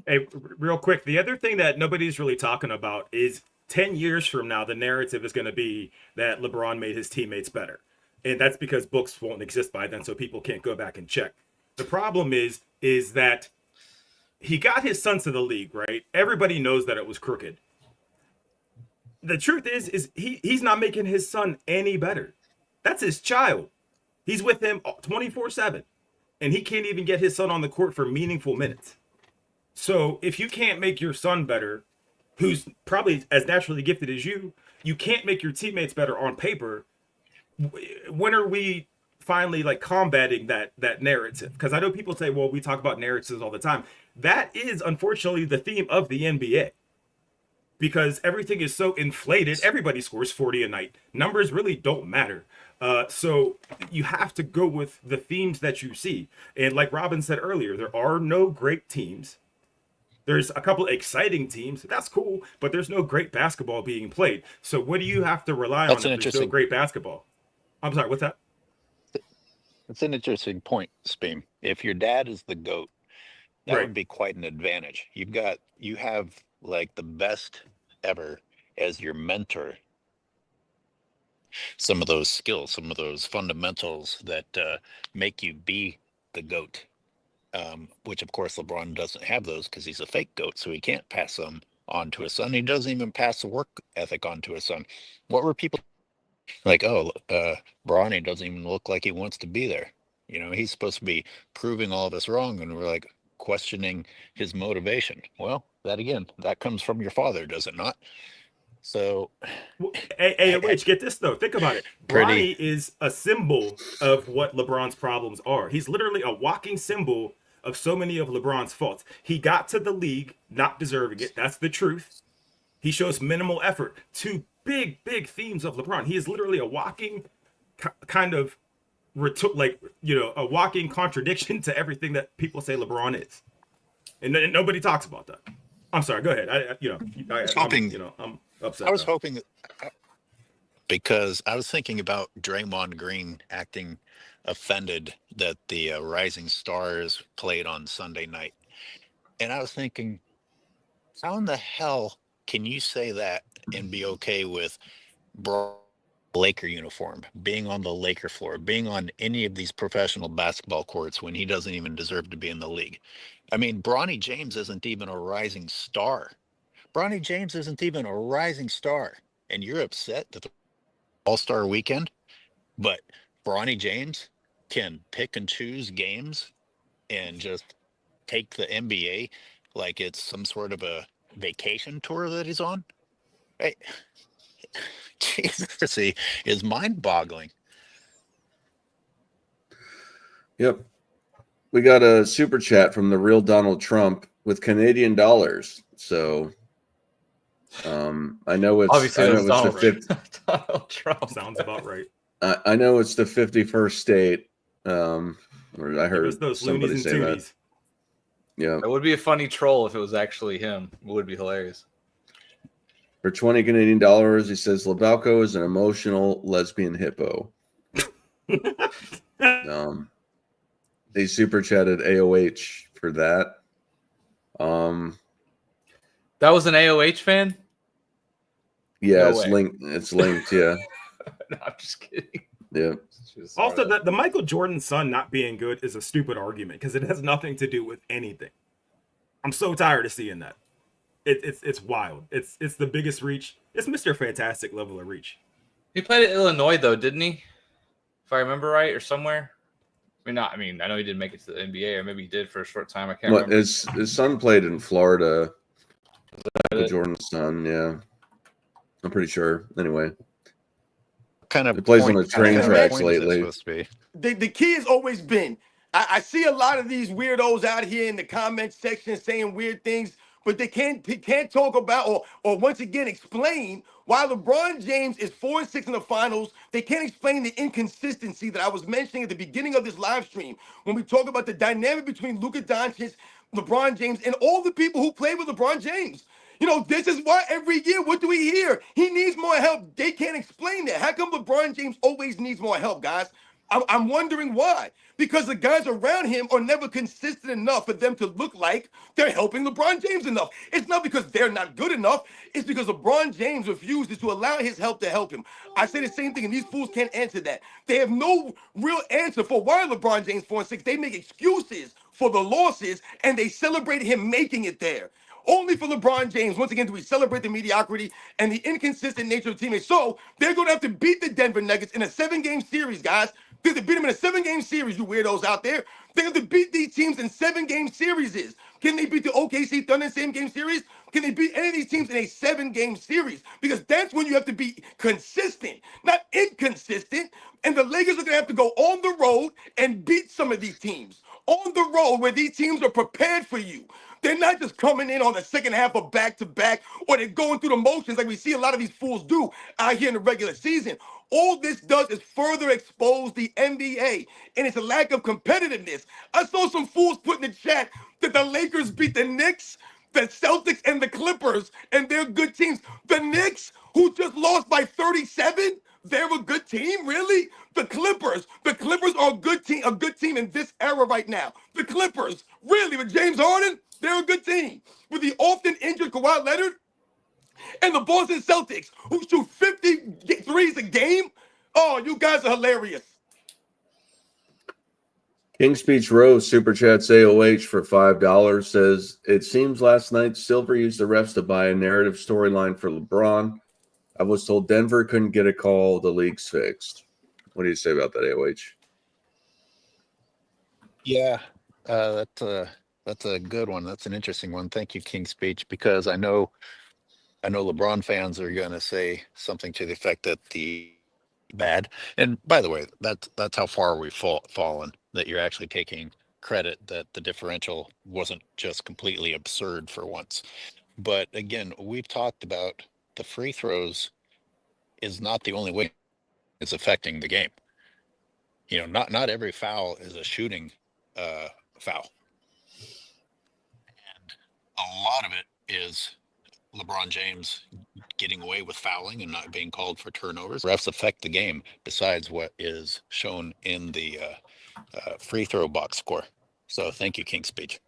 Hey, real quick, the other thing that nobody's really talking about is 10 years from now, the narrative is going to be that LeBron made his teammates better. And that's because books won't exist by then, so people can't go back and check. The problem is that he got his sons to the league, right? Everybody knows that it was crooked. The truth is he's not making his son any better. That's his child. He's with him 24/7, and he can't even get his son on the court for meaningful minutes. So if you can't make your son better, who's probably as naturally gifted as you can't make your teammates better on paper. When are we finally like combating that narrative? Because I know people say, well, we talk about narratives all the time. That is unfortunately the theme of the NBA, because everything is so inflated. Everybody scores 40 a night. Numbers really don't matter. So you have to go with the themes that you see. And like Robin said earlier, there are no great teams. There's a couple exciting teams. That's cool, but there's no great basketball being played. So what do you have to rely on if there's no great basketball? I'm sorry, what's that? It's an interesting point, Speem. If your dad is the GOAT, that would be quite an advantage. You have like the best ever as your mentor. Some of those skills, some of those fundamentals that make you be the GOAT, which of course LeBron doesn't have those because he's a fake GOAT, so he can't pass them on to his son. He doesn't even pass the work ethic on to his son. What were people like? Oh, Bronny doesn't even look like he wants to be there. You know, he's supposed to be proving all of us wrong, and we're like questioning his motivation. Well, that comes from your father, does it not? So, AOH, get this though. Think about it. Bronny is a symbol of what LeBron's problems are. He's literally a walking symbol of so many of LeBron's faults. He got to the league not deserving it. That's the truth. He shows minimal effort. Two big themes of LeBron. He is literally a walking kind of a walking contradiction to everything that people say LeBron is. And nobody talks about that. I'm sorry. Go ahead. I'm upset. I was hoping because I was thinking about Draymond Green acting offended that the Rising Stars played on Sunday night. And I was thinking, how in the hell can you say that and be okay with Laker uniform, being on the Laker floor, being on any of these professional basketball courts when he doesn't even deserve to be in the league? I mean, Bronny James isn't even a rising star. Bronny James isn't even a rising star. And you're upset that the All-Star weekend, but Bronny James can pick and choose games and just take the NBA like it's some sort of a vacation tour that he's on. Hey, Jesus, is mind-boggling. Yep. We got a super chat from the real Donald Trump with Canadian dollars. So I know it's obviously Donald Trump sounds about right. I know it's the 51st state. Where I heard those somebody say that. Yeah, it would be a funny troll if it was actually him. It would be hilarious. For 20 Canadian dollars, he says Lebalco is an emotional lesbian hippo. They super chatted AOH for that. That was an AOH fan? Yeah, No it's way. linked. It's linked, yeah. No, I'm just kidding. Yeah. Also, the Michael Jordan son not being good is a stupid argument because it has nothing to do with anything. I'm so tired of seeing that. It's wild. It's the biggest reach. It's Mr. Fantastic level of reach. He played at Illinois though, didn't he? If I remember right, or somewhere. I know he didn't make it to the NBA, or maybe he did for a short time. I can't remember. His son played in Florida. Jordan's son, yeah. I'm pretty sure. Anyway. kind of It plays on point, the train kind of tracks point is it lately. supposed to be? The key has always been I see a lot of these weirdos out here in the comment section saying weird things, but they can't talk about or once again explain why LeBron James is 4-6 in the finals. They can't explain the inconsistency that I was mentioning at the beginning of this live stream when we talk about the dynamic between Luka Doncic, LeBron James, and all the people who play with LeBron James. You know, this is why every year, what do we hear? He needs more help. They can't explain that. How come LeBron James always needs more help, guys? I'm wondering why. Because the guys around him are never consistent enough for them to look like they're helping LeBron James enough. It's not because they're not good enough. It's because LeBron James refuses to allow his help to help him. I say the same thing, and these fools can't answer that. They have no real answer for why LeBron James 4-6. They make excuses for the losses, and they celebrate him making it there. Only for LeBron James, once again, do we celebrate the mediocrity and the inconsistent nature of teammates. So they're going to have to beat the Denver Nuggets in a 7-game series, guys. They have to beat them in a 7-game series, you weirdos out there. They have to beat these teams in 7-game series. Can they beat the OKC Thunder in the same game series? Can they beat any of these teams in a 7-game series? Because that's when you have to be consistent, not inconsistent. And the Lakers are going to have to go on the road and beat some of these teams. On the road where these teams are prepared for you. They're not just coming in on the second half of back-to-back, or they're going through the motions like we see a lot of these fools do out here in the regular season. All this does is further expose the NBA and its a lack of competitiveness. I saw some fools put in the chat that the Lakers beat the Knicks, the Celtics, and the Clippers, and they're good teams. The Knicks, who just lost by 37, they're a good team, really? The Clippers are a good team in this era right now. The Clippers, really, with James Harden, they're a good team. With the often injured Kawhi Leonard and the Boston Celtics, who shoot 50 threes a game, oh, you guys are hilarious. King Speech Rose super chats AOH for $5 says, it seems last night Silver used the refs to buy a narrative storyline for LeBron. I was told Denver couldn't get a call. The league's fixed. What do you say about that, AOH? Yeah, that's a good one. That's an interesting one. Thank you, King Speech, because I know LeBron fans are going to say something to the effect that the bad. And by the way, that's how far we've fallen. That you're actually taking credit that the differential wasn't just completely absurd for once. But again, we've talked about the free throws is not the only way it's affecting the game. You know, not every foul is a shooting foul. And a lot of it is LeBron James getting away with fouling and not being called for turnovers. Refs affect the game besides what is shown in the free throw box score. So thank you, King Speech.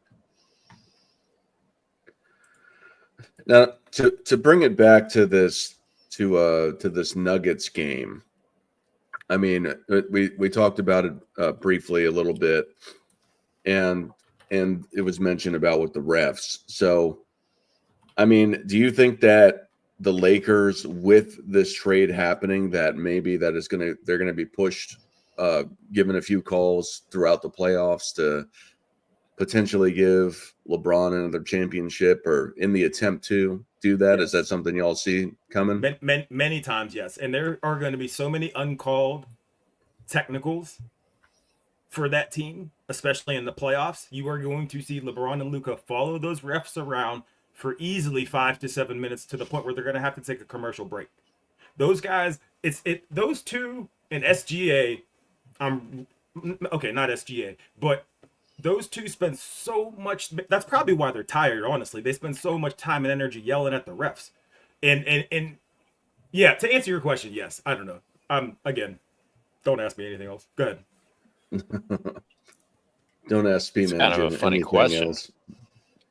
Now, to bring it back to this this Nuggets game, I mean, we talked about it briefly a little bit, and it was mentioned about with the refs. So, I mean, do you think that the Lakers, with this trade happening, that maybe they're gonna be pushed, given a few calls throughout the playoffs to potentially give LeBron another championship, or in the attempt to do that? Yes. Is that something y'all see coming? Many times, yes. And there are going to be so many uncalled technicals for that team, especially in the playoffs. You are going to see LeBron and Luka follow those refs around for easily 5 to 7 minutes, to the point where they're going to have to take a commercial break. Those guys, those two and SGA, okay, not SGA, but those two spend so much. That's probably why they're tired, honestly. They spend so much time and energy yelling at the refs. And yeah, to answer your question, yes. I don't know. Again, don't ask me anything else. Go ahead. Don't ask me, man. Kind of a funny question. Else.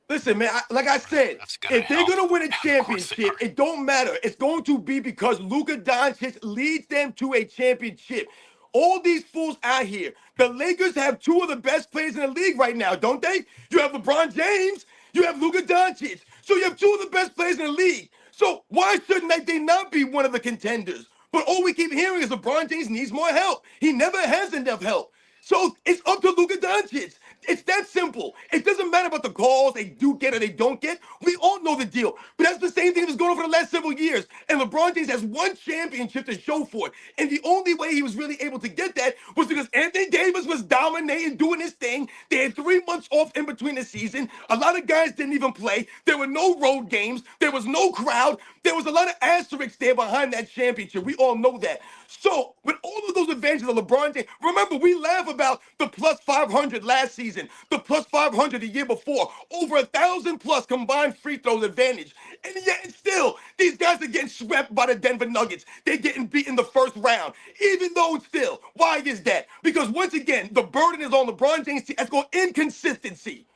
Listen, man, like I said, if they're going to win a championship, it don't matter. It's going to be because Luka Doncic leads them to a championship. All these fools out here, the Lakers have two of the best players in the league right now, don't they? You have LeBron James, you have Luka Doncic. So you have two of the best players in the league. So why shouldn't they not be one of the contenders? But all we keep hearing is LeBron James needs more help. He never has enough help. So it's up to Luka Doncic. It's that simple. It doesn't matter about the calls they do get or they don't get. We all know the deal. But that's the same thing that's going on for the last several years. And LeBron James has one championship to show for it. And the only way he was really able to get that was because Anthony Davis was dominating, doing his thing. They had 3 months off in between the season. A lot of guys didn't even play. There were no road games. There was no crowd. There was a lot of asterisks there behind that championship. We all know that. So, with all of those advantages of LeBron James, remember, we laugh about the plus 500 last season, the plus 500 the year before, over 1,000 plus combined free throws advantage. And yet, still, these guys are getting swept by the Denver Nuggets. They're getting beat in the first round. Even though still, why is that? Because once again, the burden is on LeBron James. That's called inconsistency.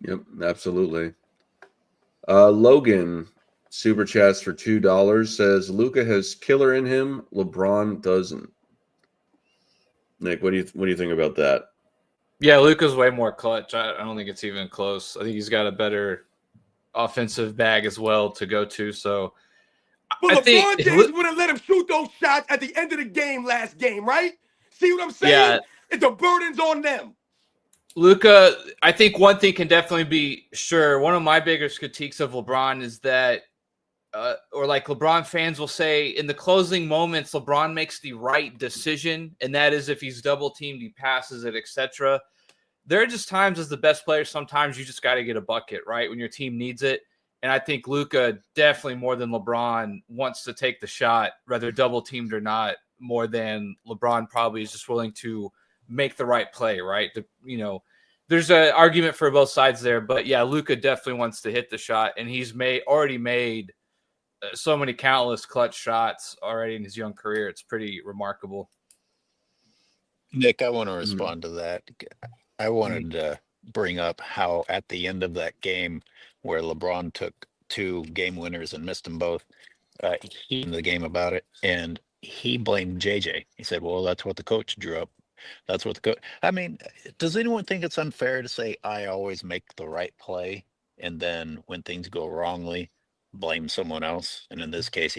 Yep, absolutely. Logan super chats for $2 says Luka has killer in him, LeBron doesn't. Nick, what do you think about that? Yeah, Luka's way more clutch. I don't think it's even close. I think he's got a better offensive bag as well to go to. So, but LeBron James wouldn't let him shoot those shots at the end of the game last game, right? See what I'm saying? Yeah. The burden's on them. Luka, I think one thing can definitely be sure. One of my biggest critiques of LeBron is that, or like LeBron fans will say, in the closing moments, LeBron makes the right decision, and that is if he's double teamed, he passes it, etc. There are just times as the best player, sometimes you just got to get a bucket, right, when your team needs it. And I think Luka definitely more than LeBron wants to take the shot, whether double teamed or not, more than LeBron probably is just willing to make the right play, right? There's an argument for both sides there, but yeah, Luka definitely wants to hit the shot, and he's already made so many countless clutch shots already in his young career. It's pretty remarkable. Nick, I want to respond to that. I wanted to bring up how at the end of that game where LeBron took 2 game winners and missed them both, he in the game about it, and he blamed JJ. He said, well, that's what the coach drew up. That's what the coach. I mean, does anyone think it's unfair to say I always make the right play, and then when things go wrongly, blame someone else? And in this case,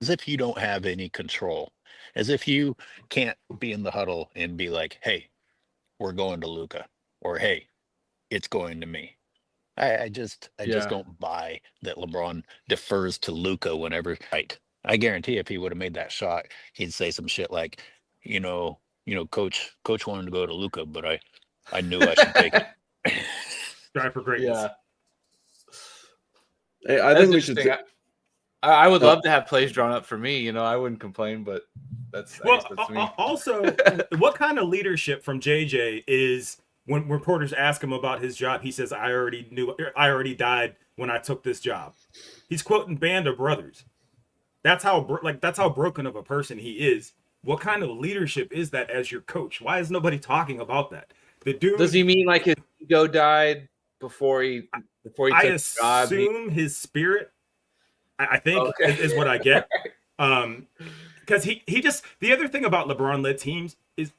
as if you don't have any control, as if you can't be in the huddle and be like, hey, we're going to Luka, or hey, it's going to me. I just don't buy that LeBron defers to Luka whenever. Right. I guarantee if he would have made that shot, he'd say some shit like, coach wanted to go to Luka, but I knew I should take it. Drive for greatness. Yeah. Hey, I think we should. I would love to have plays drawn up for me. I wouldn't complain, but that's me. Also, what kind of leadership from JJ is when reporters ask him about his job? He says, "I already died when I took this job." He's quoting Band of Brothers. That's how broken of a person he is. What kind of leadership is that as your coach? Why is nobody talking about that? The dude, does he mean like his ego died before he took the job? I assume his spirit. I think is what I get. Because he just, the other thing about LeBron-led teams is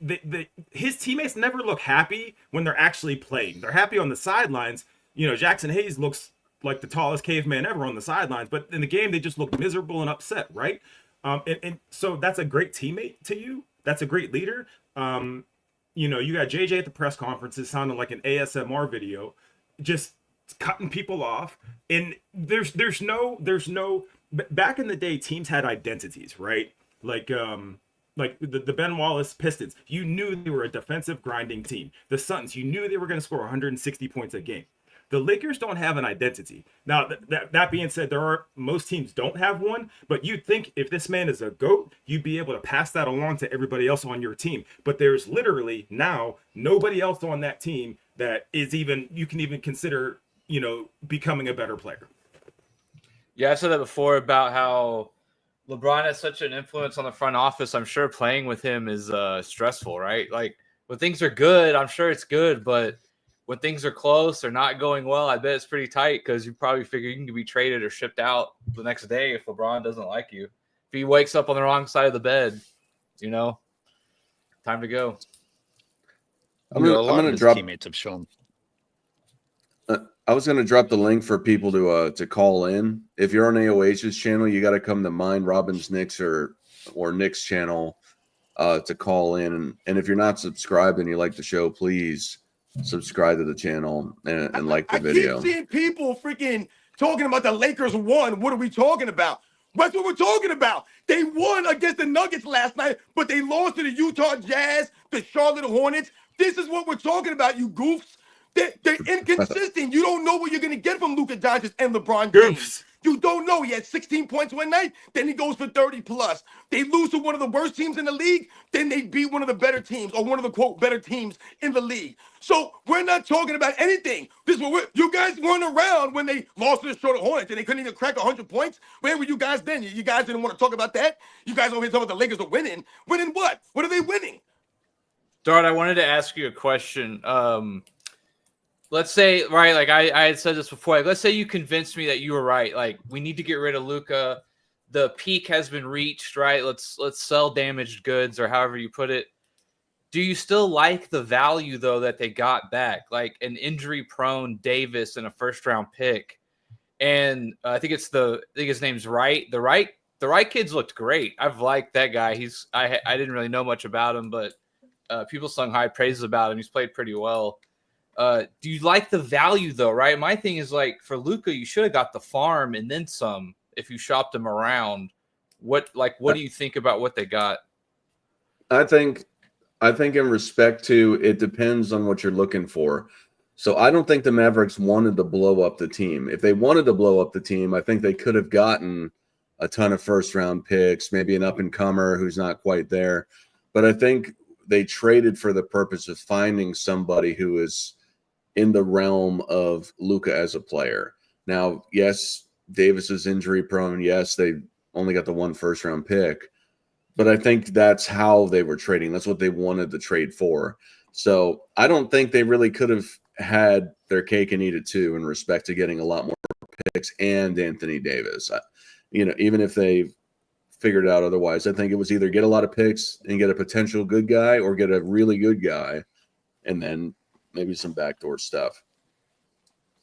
his teammates never look happy when they're actually playing. They're happy on the sidelines. Jackson Hayes looks like the tallest caveman ever on the sidelines, but in the game they just look miserable and upset, right? And so that's a great teammate to you. That's a great leader. You got JJ at the press conferences sounding like an ASMR video, just cutting people off. And there's no back in the day, teams had identities, right? Like the Ben Wallace Pistons, you knew they were a defensive grinding team. The Suns, you knew they were going to score 160 points a game. The Lakers don't have an identity. Now, that being said, most teams don't have one, but you'd think if this man is a GOAT, you'd be able to pass that along to everybody else on your team. But there's literally now nobody else on that team that is you can even consider, becoming a better player. Yeah, I said that before about how LeBron has such an influence on the front office. I'm sure playing with him is stressful, right? Like when things are good, I'm sure it's good, but when things are close or not going well, I bet it's pretty tight because you probably figure you can be traded or shipped out the next day if LeBron doesn't like you. If he wakes up on the wrong side of the bed, time to go. I'm going to drop. Teammates have shown. I was going to drop the link for people to call in. If you're on AOH's channel, you got to come to mine, Robbins, Nick's, or Nick's channel to call in. And if you're not subscribed and you like the show, please subscribe to the channel and like the video. I keep seeing people freaking talking about the Lakers won. What are we talking about? That's what we're talking about. They won against the Nuggets last night, but they lost to the Utah Jazz, the Charlotte Hornets. This is what we're talking about, you goofs. They're inconsistent. You don't know what you're going to get from Luka Doncic and LeBron James. Goofs. You don't know. He had 16 points one night, then he goes for 30 plus. They lose to one of the worst teams in the league, then they beat one of the better teams, or one of the, quote, better teams in the league. So we're not talking about anything. This is what you guys weren't around when they lost to the Charlotte Hornets and they couldn't even crack 100 points. Where were you guys then? You guys didn't want to talk about that? You guys over here talking about the Lakers are winning. Winning what? What are they winning? Dart, I wanted to ask you a question. Let's say, right, like I had said this before, like, let's say you convinced me that you were right. Like, we need to get rid of Luka. The peak has been reached, right? Let's sell damaged goods, or however you put it. Do you still like the value, though, that they got back? Like an injury-prone Davis and a first-round pick. And I think his name's Wright. The Wright kids looked great. I've liked that guy. I didn't really know much about him, but people sung high praises about him. He's played pretty well. Do you like the value, though, right? My thing is, like, for Luka, you should have got the farm and then some if you shopped him around. What do you think about what they got? I think in respect to, it depends on what you're looking for. So I don't think the Mavericks wanted to blow up the team. If they wanted to blow up the team, I think they could have gotten a ton of first-round picks, maybe an up-and-comer who's not quite there. But I think they traded for the purpose of finding somebody who is in the realm of Luka as a player. Now, yes, Davis is injury prone. Yes, they only got the one first-round pick. But I think that's how they were trading. That's what they wanted to trade for. So I don't think they really could have had their cake and eat it too in respect to getting a lot more picks and Anthony Davis. Even if they figured it out otherwise, I think it was either get a lot of picks and get a potential good guy, or get a really good guy and then maybe some backdoor stuff.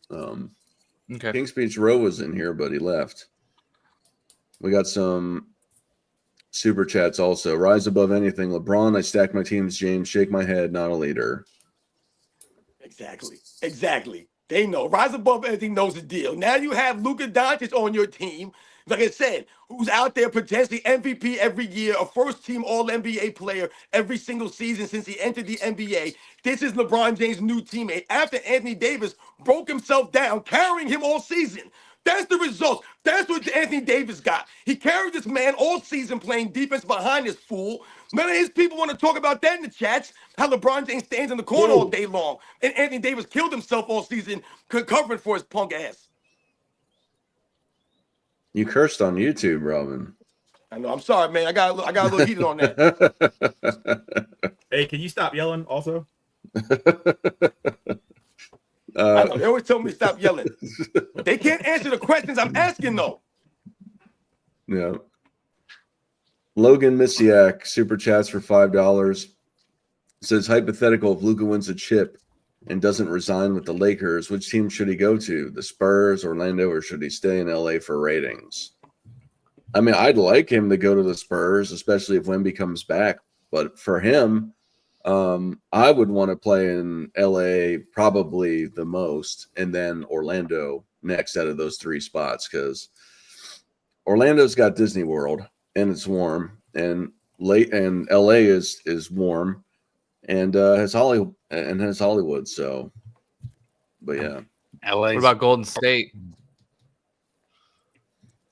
Okay. King Speech Row was in here, but he left. We got some super chats also. Rise above anything. LeBron, I stack my teams. James, shake my head, not a leader. Exactly. They know. Rise above anything knows the deal. Now you have Luka Doncic on your team, like I said, who's out there potentially MVP every year, a first-team All-NBA player every single season since he entered the NBA. This is LeBron James' new teammate after Anthony Davis broke himself down, carrying him all season. That's the result. That's what Anthony Davis got. He carried this man all season playing defense behind this fool. None of his people want to talk about that in the chats, how LeBron James stands in the corner all day long. And Anthony Davis killed himself all season covering for his punk ass. You cursed on YouTube, Robin. I know. I'm sorry, man. I got a little heated on that. Hey, can you stop yelling also? I know. They always tell me to stop yelling. They can't answer the questions I'm asking, though. Yeah. Logan Misiak, super chats for $5. Says, hypothetical, if Luka wins a chip and doesn't resign with the Lakers, which team should he go to? The Spurs, Orlando, or should he stay in LA for ratings? I mean, I'd like him to go to the Spurs, especially if Wemby comes back. But for him, I would want to play in LA probably the most, and then Orlando next out of those three spots, because Orlando's got Disney World and it's warm, and LA is warm and has Hollywood. So, but yeah, LA. What about Golden State?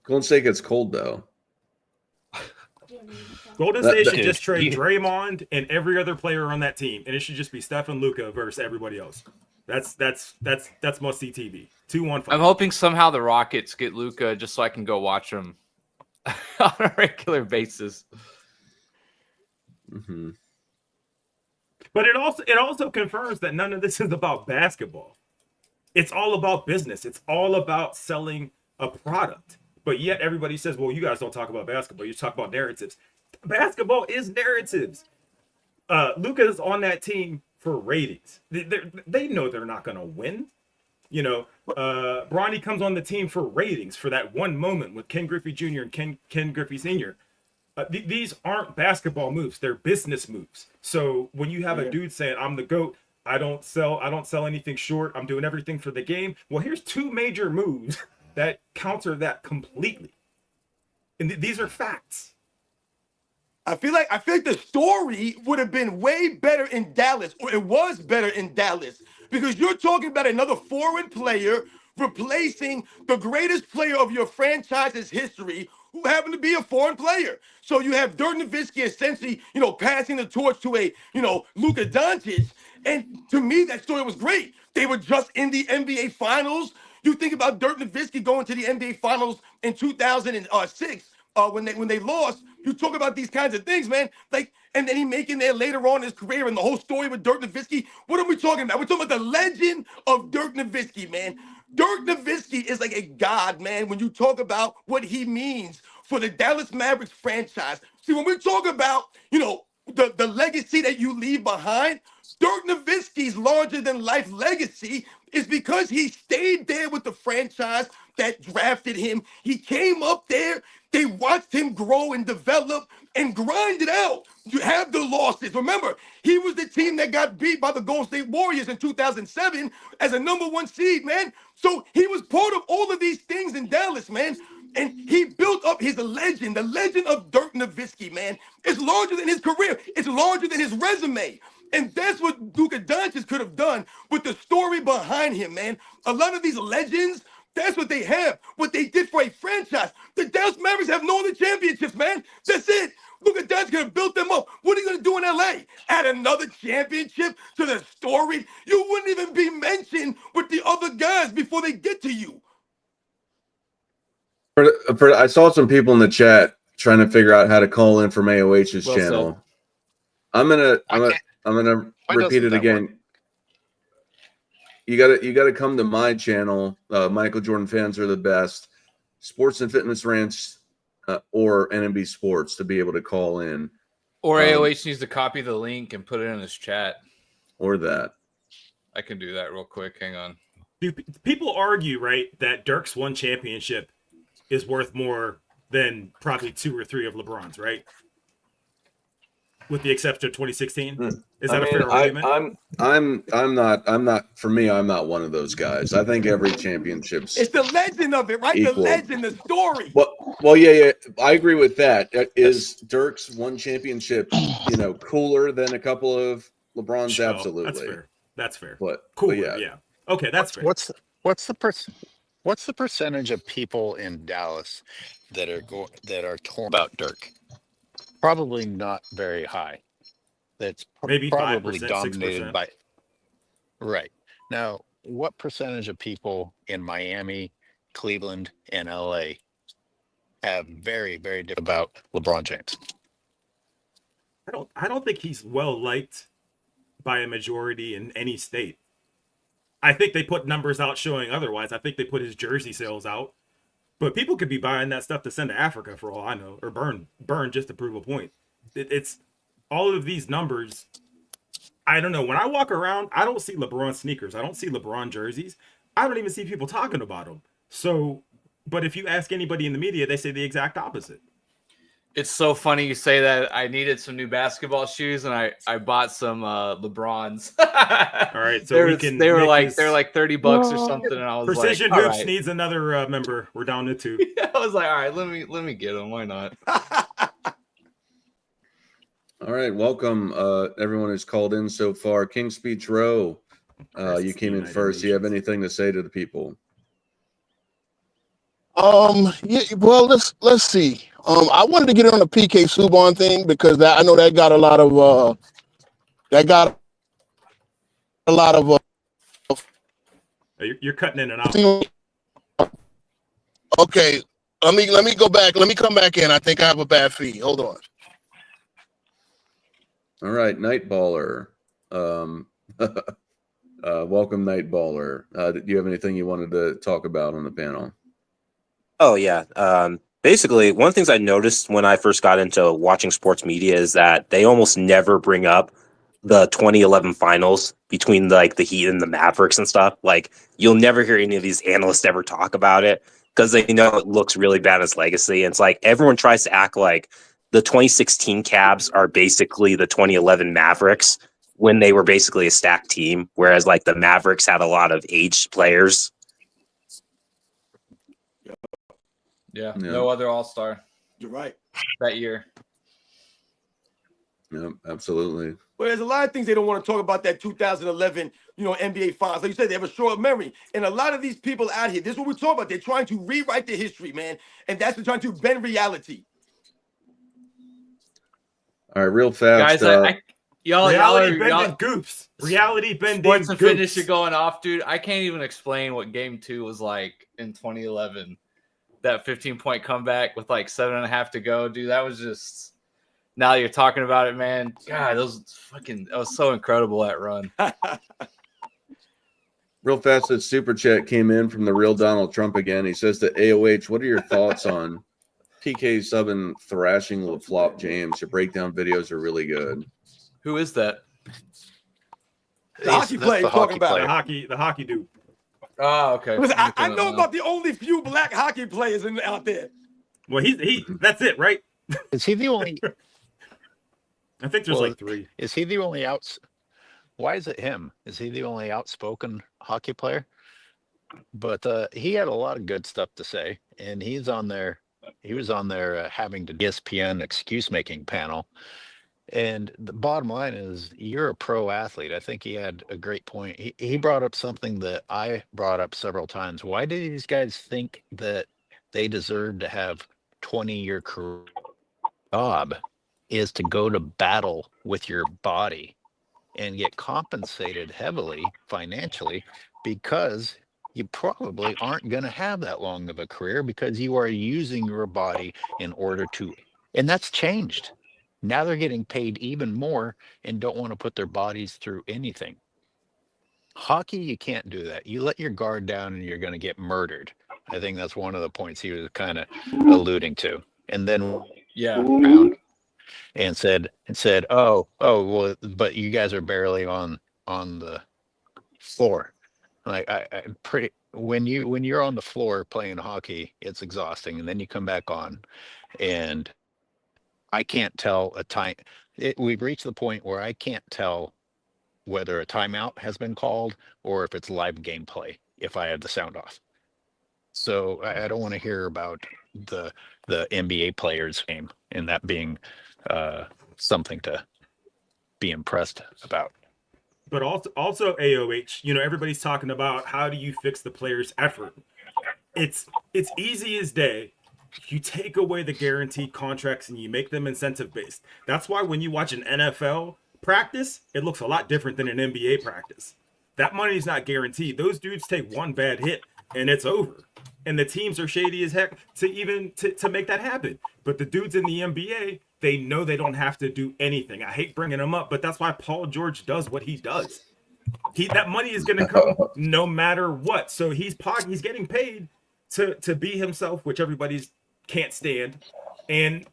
Golden State gets cold though. Golden State should just trade Draymond and every other player on that team, and it should just be Steph and Luka versus everybody else. That's must see TV. 2-1. I'm hoping somehow the Rockets get Luka just so I can go watch them on a regular basis. Mm-hmm. But it also confirms that none of this is about basketball. It's all about business. It's all about selling a product. But yet everybody says, well, you guys don't talk about basketball. You talk about narratives. Basketball is narratives. Luka is on that team for ratings. They know they're not going to win. Bronny comes on the team for ratings, for that one moment with Ken Griffey Jr. and Ken Griffey Sr. These aren't basketball moves; they're business moves. So when you have a dude saying, "I'm the GOAT," I don't sell anything short. I'm doing everything for the game. Well, here's two major moves that counter that completely, and these are facts. I feel like the story would have been way better in Dallas, or it was better in Dallas, because you're talking about another foreign player replacing the greatest player of your franchise's history, who happened to be a foreign player. So you have Dirk Nowitzki essentially, passing the torch to a, Luka Doncic. And to me, that story was great. They were just in the NBA Finals. You think about Dirk Nowitzki going to the NBA Finals in 2006. When they lost, you talk about these kinds of things, man. Like, and then he making there later on in his career, and the whole story with Dirk Nowitzki. What are we talking about? We're talking about the legend of Dirk Nowitzki, man. Dirk Nowitzki is like a god, man, when you talk about what he means for the Dallas Mavericks franchise. See, when we talk about, the legacy that you leave behind, Dirk Nowitzki's larger than life legacy is because he stayed there with the franchise that drafted him. He came up there. They watched him grow and develop and grind it out. You have the losses. Remember, he was the team that got beat by the Golden State Warriors in 2007 as a #1 seed, man. So he was part of all of these things in Dallas, man. And he built up his legend. The legend of Dirk Nowitzki, man. It's larger than his career. It's larger than his resume. And that's what Luka Doncic could have done with the story behind him, man. A lot of these legends, that's what they have. What they did for a franchise. The Dallas Mavericks have no other championships, man. That's it. Luka Doncic could have built them up. What are you going to do in LA? Add another championship to the story? You wouldn't even be mentioned with the other guys before they get to you. I saw some people in the chat trying to figure out how to call in from AOH's channel. Said. I'm gonna repeat it again. Work? You gotta come to my channel. Michael Jordan Fans Are the Best, Sports and Fitness Rants, or NMB Sports to be able to call in. Or AOH needs to copy the link and put it in his chat. Or that. I can do that real quick. Hang on. People argue, right, that Dirk's one championship is worth more than probably 2 or 3 of LeBron's, right? With the exception of 2016. Is that a fair argument? I'm not. For me, I'm not one of those guys. I think every championship's It's the legend of it, right? equal. The legend, the story. Well, yeah. I agree with that. Is Dirk's one championship, cooler than a couple of LeBron's? Sure, Absolutely. That's fair. But Yeah. Okay, that's fair. What's the percentage of people in Dallas that are torn about Dirk? Probably not very high. That's Maybe probably 5%, dominated 6%. by. Right. Now, what percentage of people in Miami, Cleveland, and LA have very, very different about LeBron James? I don't think he's well liked by a majority in any state. I think they put numbers out showing otherwise. I think they put his jersey sales out. But people could be buying that stuff to send to Africa for all I know, or burn just to prove a point. It's all of these numbers. I don't know. When I walk around, I don't see LeBron sneakers. I don't see LeBron jerseys. I don't even see people talking about them. So, but if you ask anybody in the media, they say the exact opposite. It's so funny you say that. I needed some new basketball shoes, and I bought some LeBrons. All right, so they were like $30 or something, and I was Precision like, Hoops right. needs another member. We're down to 2. I was like, all right, let me get them. Why not? All right, welcome everyone who's called in so far. King Speech Row, you came in first. Do you have anything to say to the people? Yeah, well, let's see. I wanted to get in on the PK Subban thing because I know that got a lot of You're cutting in and out. Okay, let me go back. Let me come back in. I think I have a bad feed. Hold on. All right, Nightballer. Welcome, Nightballer. Do you have anything you wanted to talk about on the panel? Oh, yeah. Basically, one of the things I noticed when I first got into watching sports media is that they almost never bring up the 2011 finals between the Heat and the Mavericks and stuff. Like, you'll never hear any of these analysts ever talk about it because they know it looks really bad as legacy. And it's like everyone tries to act like the 2016 Cavs are basically the 2011 Mavericks when they were basically a stacked team, whereas like the Mavericks had a lot of aged players. Yeah, no other All-Star. You're right. That year. Yeah, absolutely. Well, there's a lot of things they don't want to talk about that 2011, NBA Finals. Like you said, they have a short memory. And a lot of these people out here, this is what we're talking about. They're trying to rewrite the history, man. And that's what they're trying to bend reality. All right, real fast. Guys, Reality bending goofs. Reality bending Sports and goofs. Fitness, you're going off, dude. I can't even explain what Game 2 was like in 2011. That 15-point comeback with like 7.5 to go, dude. That was just. Now you're talking about it, man. God, that was so incredible, that run. Real fast, that super chat came in from the real Donald Trump again. He says to AOH, what are your thoughts on PK Subban thrashing LaFlop James? Your breakdown videos are really good. Who is that? The hockey player you're talking about. The hockey dude. Oh, okay. Listen, I know about the only few black hockey players out there. Well, he that's it, right? Is he the only? I think there's like 3. Is he the only Why is it him? Is he the only outspoken hockey player? But he had a lot of good stuff to say, and he was on there having to ESPN excuse making panel. And the bottom line is, you're a pro athlete. I think he had a great point. He brought up something that I brought up several times. Why do these guys think that they deserve to have 20-year career? Job is to go to battle with your body and get compensated heavily financially, because you probably aren't going to have that long of a career because you are using your body in order to, and that's changed. Now they're getting paid even more and don't want to put their bodies through anything. Hockey, you can't do that. You let your guard down and you're going to get murdered. I think that's one of the points he was kind of alluding to. And then around and said, oh, well, but you guys are barely on the floor. Like I pretty when you're on the floor playing hockey, it's exhausting, and then you come back on, and I can't tell a time. We've reached the point where I can't tell whether a timeout has been called or if it's live gameplay if I have the sound off. So I don't want to hear about the NBA players' game and that being something to be impressed about. But also AOH, everybody's talking about how do you fix the player's effort. It's easy as day. You take away the guaranteed contracts and you make them incentive based. That's why when you watch an NFL practice, it looks a lot different than an NBA practice. That money is not guaranteed. Those dudes take one bad hit and it's over. And the teams are shady as heck to make that happen. But the dudes in the NBA, they know they don't have to do anything. I hate bringing them up, but that's why Paul George does what he does. That money is going to come no matter what. So he's getting paid to be himself, which everybody's can't stand, and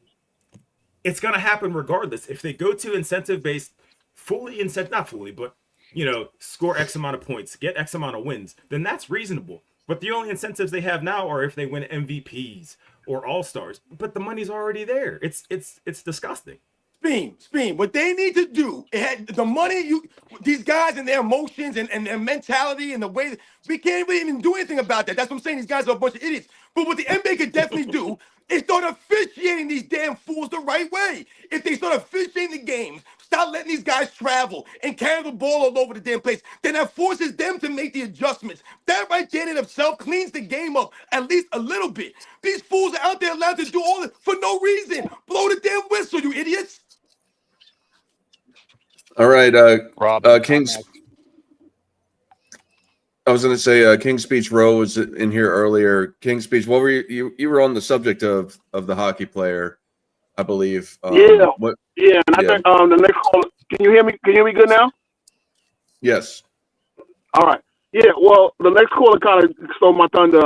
it's going to happen regardless. If they go to incentive based, not fully, but score X amount of points, get X amount of wins, then that's reasonable. But the only incentives they have now are if they win MVPs or All-Stars. But the money's already there. It's disgusting. Speam. What they need to do, the money, these guys and their emotions and their mentality and the way we can't even do anything about that. That's what I'm saying. These guys are a bunch of idiots. But what the NBA could definitely do is start officiating these damn fools the right way. If they start officiating the games, stop letting these guys travel and carry the ball all over the damn place, then that forces them to make the adjustments. That right there in itself cleans the game up at least a little bit. These fools are out there allowed to do all this for no reason. Blow the damn whistle, you idiots. All right, Rob, King's. I was going to say King's Speech Row was in here earlier. King's Speech. What were you were on the subject of the hockey player, I believe. And I think the next call. Can you hear me? Can you hear me good now? Yes. All right. Yeah. Well, the next caller kind of stole my thunder.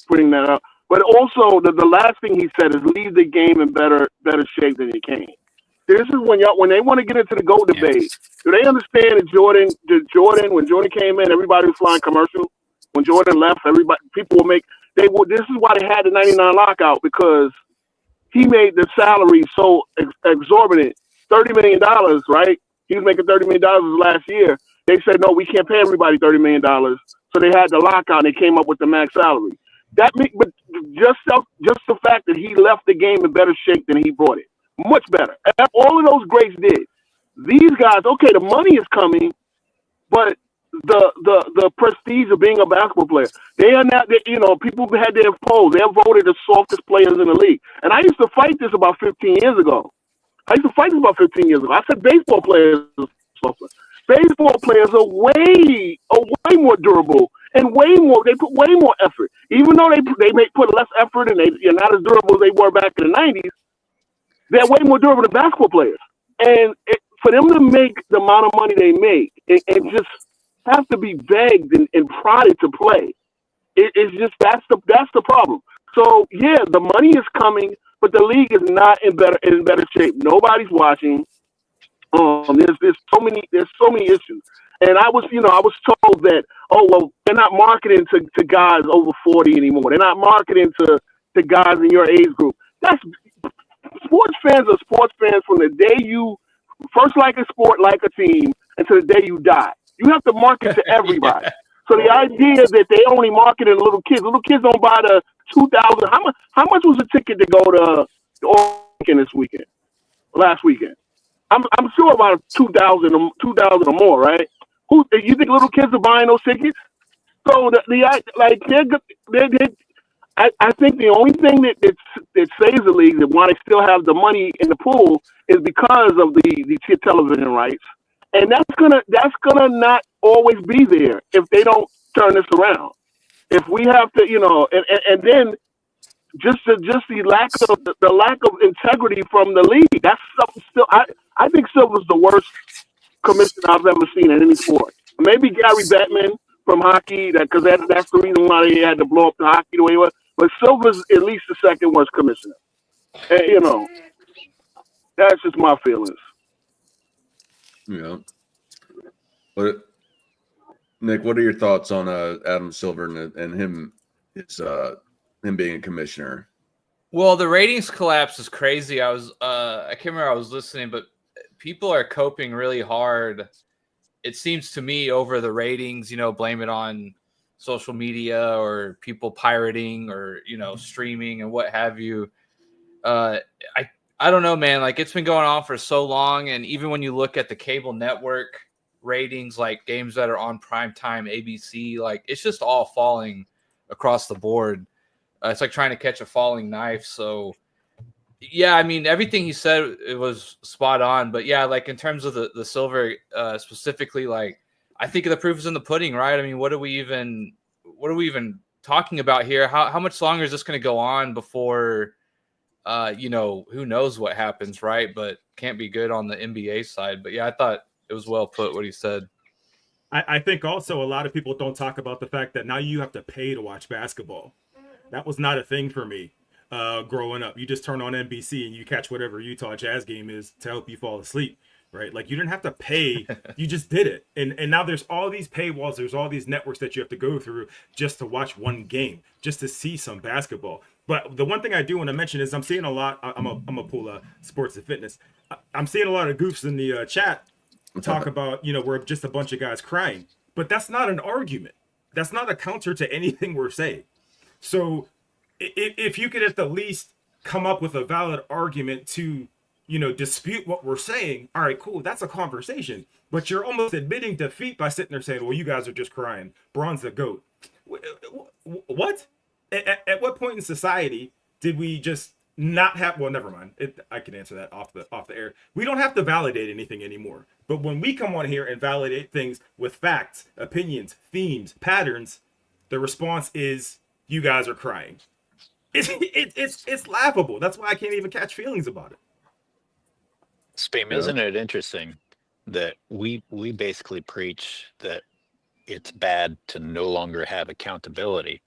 Putting that up. But also, the last thing he said is leave the game in better shape than you came. This is when they want to get into the GOAT debate. Do they understand that when Jordan came in, everybody was flying commercial. When Jordan left, people will make. This is why they had the '99 lockout, because he made the salary so exorbitant, $30 million, right? He was making $30 million last year. They said, no, we can't pay everybody $30 million. So they had the lockout and they came up with the max salary. But just the fact that he left the game in better shape than he brought it. Much better. All of those greats did. These guys, okay, the money is coming, but the prestige of being a basketball player. They are not, people had their polls. They're voted the softest players in the league. And I used to fight this about 15 years ago. I said baseball players are softer. Baseball players are way more durable and they put way more effort. Even though they may put less effort and they're not as durable as they were back in the 90s, they're way more durable than basketball players. And for them to make the amount of money they make and just have to be begged and prodded to play, it's just that's the problem. So yeah, the money is coming, but the league is not in better shape. Nobody's watching. There's so many issues, and I was told that they're not marketing to guys over 40 anymore. They're not marketing to guys in your age group. That's sports fans are sports fans from the day you first like a sport, like a team, until the day you die. You have to market to everybody. Yeah. So the idea that they only market to little kids don't buy the 2,000. How much was a ticket to go to Oregon last weekend? I'm sure about 2,000 or more, right? You think little kids are buying those tickets? So I think the only thing that saves the league, and why they still have the money in the pool, is because of the television rights, and that's gonna not always be there if they don't turn this around. If we have to, and then just the lack of integrity from the league. That's something still. I think Silver's the worst commissioner I've ever seen in any sport. Maybe Gary Bettman from hockey, because that's the reason why they had to blow up the hockey the way it was. But Silver's at least the second worst commissioner. And, that's just my feelings. Yeah. But Nick, what are your thoughts on Adam Silver and him being a commissioner? Well, the ratings collapse is crazy. I can't remember I was listening, but people are coping really hard. It seems to me over the ratings, blame it on social media or people pirating or, streaming and what have you. I don't know, man. Like, it's been going on for so long. And even when you look at the cable network ratings, like games that are on primetime ABC, like it's just all falling across the board. It's like trying to catch a falling knife. So yeah, I mean, everything he said, it was spot on. But yeah, like in terms of the Silver specifically, like I think the proof is in the pudding, right? I mean, what are we even talking about here? How much longer is this going to go on before, who knows what happens, right? But can't be good on the NBA side. But yeah, I thought it was well put what he said. I think also a lot of people don't talk about the fact that now you have to pay to watch basketball. That was not a thing for me growing up. You just turn on NBC and you catch whatever Utah Jazz game is to help you fall asleep, right? Like you didn't have to pay, you just did it. And now there's all these paywalls, there's all these networks that you have to go through just to watch one game, just to see some basketball. But the one thing I do want to mention is I'm seeing a lot, I'm a pull sports and fitness. I'm seeing a lot of goofs in the chat talk about, we're just a bunch of guys crying. But that's not an argument. That's not a counter to anything we're saying. So if you could at the least come up with a valid argument to, dispute what we're saying, all right, cool, that's a conversation. But you're almost admitting defeat by sitting there saying, well, you guys are just crying. Bron's the GOAT. What? At what point in society did we just not have, well, never mind. I can answer that off the air. We don't have to validate anything anymore. But when we come on here and validate things with facts, opinions, themes, patterns, the response is, you guys are crying. It's laughable. That's why I can't even catch feelings about it. Spam, isn't it interesting that we basically preach that it's bad to no longer have accountability?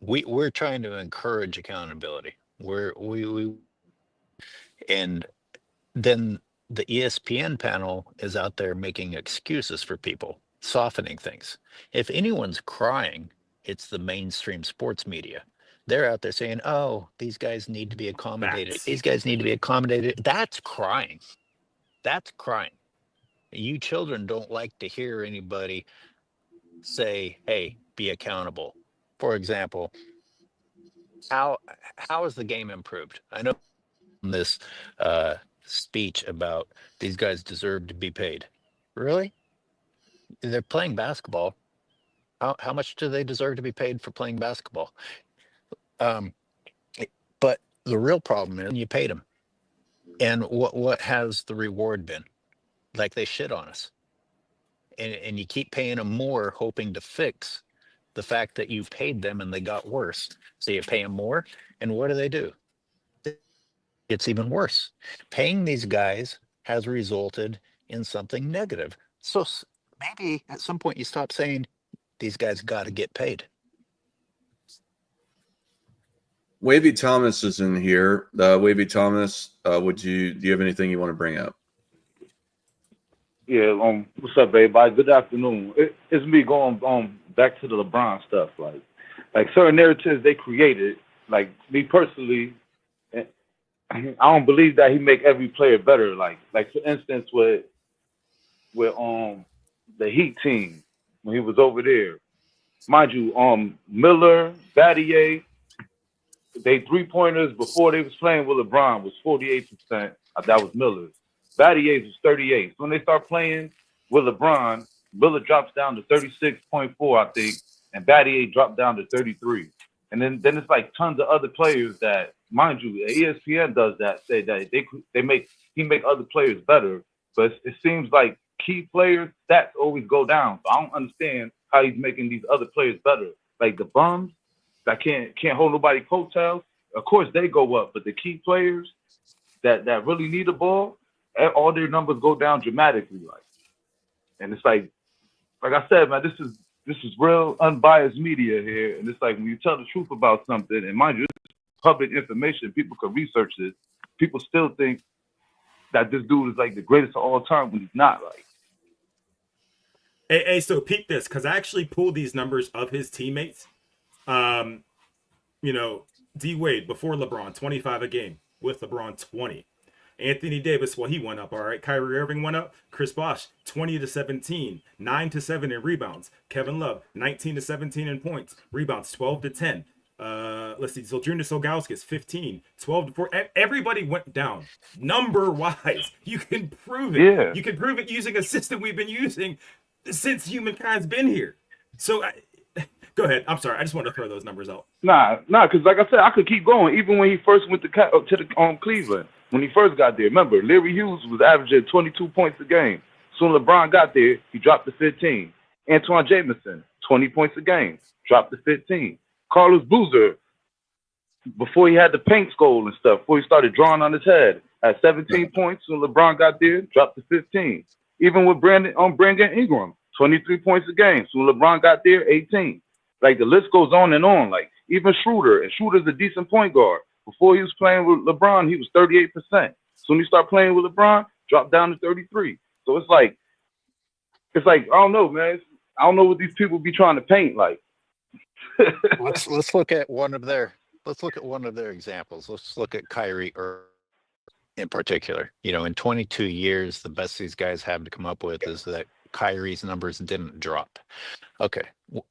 We're trying to encourage accountability. And then the ESPN panel is out there making excuses for people, softening things. If anyone's crying, it's the mainstream sports media. They're out there saying, "Oh, these guys need to be accommodated. Facts. These guys need to be accommodated." That's crying. That's crying. You children don't like to hear anybody say, "Hey, be accountable." For example, how how has the game improved? I know this speech about these guys deserve to be paid. Really? They're playing basketball. How much do they deserve to be paid for playing basketball? Um, but the real problem is you paid them, and what has the reward been? Like they shit on us, and you keep paying them more, hoping to fix the fact that you paid them and they got worse. So you pay them more, and what do? It's even worse. Paying these guys has resulted in something negative. So maybe at some point you stop saying these guys got to get paid. Wavy Thomas is in here. Wavy Thomas, do you have anything you want to bring up? Yeah, what's up, everybody? Good afternoon. It's me going back to the LeBron stuff. Like certain narratives they created. Like me personally, I don't believe that he make every player better. Like for instance, with the Heat team when he was over there, mind you, Miller, Battier, they 3-pointers before they was playing with LeBron was 48%. That was Miller's. Battier's was 38. So when they start playing with LeBron, Miller drops down to 36.4, I think, and Battier dropped down to 33. And then it's like tons of other players that, mind you, ESPN does that, say that he make other players better. But it seems like key players stats always go down. So I don't understand how he's making these other players better. Like the bums that can't hold nobody coattails, of course they go up, but the key players that really need the ball, all their numbers go down dramatically. And it's like I said, man, this is real unbiased media here, and it's like when you tell the truth about something, and mind you, it's public information, people can research this. People still think that this dude is like the greatest of all time when he's not. Like, Hey, so peep this, because I actually pulled these numbers of his teammates. D Wade before LeBron, 25 a game, with LeBron 20. Anthony Davis, well, he went up, all right. Kyrie Irving went up. Chris Bosh, 20-17, 9-7 in rebounds. Kevin Love, 19-17 in points. Rebounds, 12-10. Let's see. Zydrunas Ilgauskas, 15, 12-4. Everybody went down number wise. You can prove it. Yeah. You can prove it using a system we've been using since humankind's been here. So go ahead. I'm sorry. I just wanted to throw those numbers out. Nah, because like I said, I could keep going. Even when he first went to Cleveland, when he first got there, remember, Larry Hughes was averaging 22 points a game. Soon LeBron got there, he dropped to 15. Antoine Jameson, 20 points a game, dropped to 15. Carlos Boozer, before he had the paint skull and stuff, before he started drawing on his head, at 17 points when LeBron got there, dropped to 15. Even with Brandon Ingram, 23 points a game. So when LeBron got there, 18. Like the list goes on and on. Like even Schroeder, and Schroeder's a decent point guard. Before he was playing with LeBron, he was 38%. So when you start playing with LeBron, dropped down to 33. So it's like I don't know, man. I don't know what these people be trying to paint like. let's look at one of their examples. Let's look at Kyrie Irving in particular. In 22 years, the best these guys have to come up with is that Kyrie's numbers didn't drop. Okay,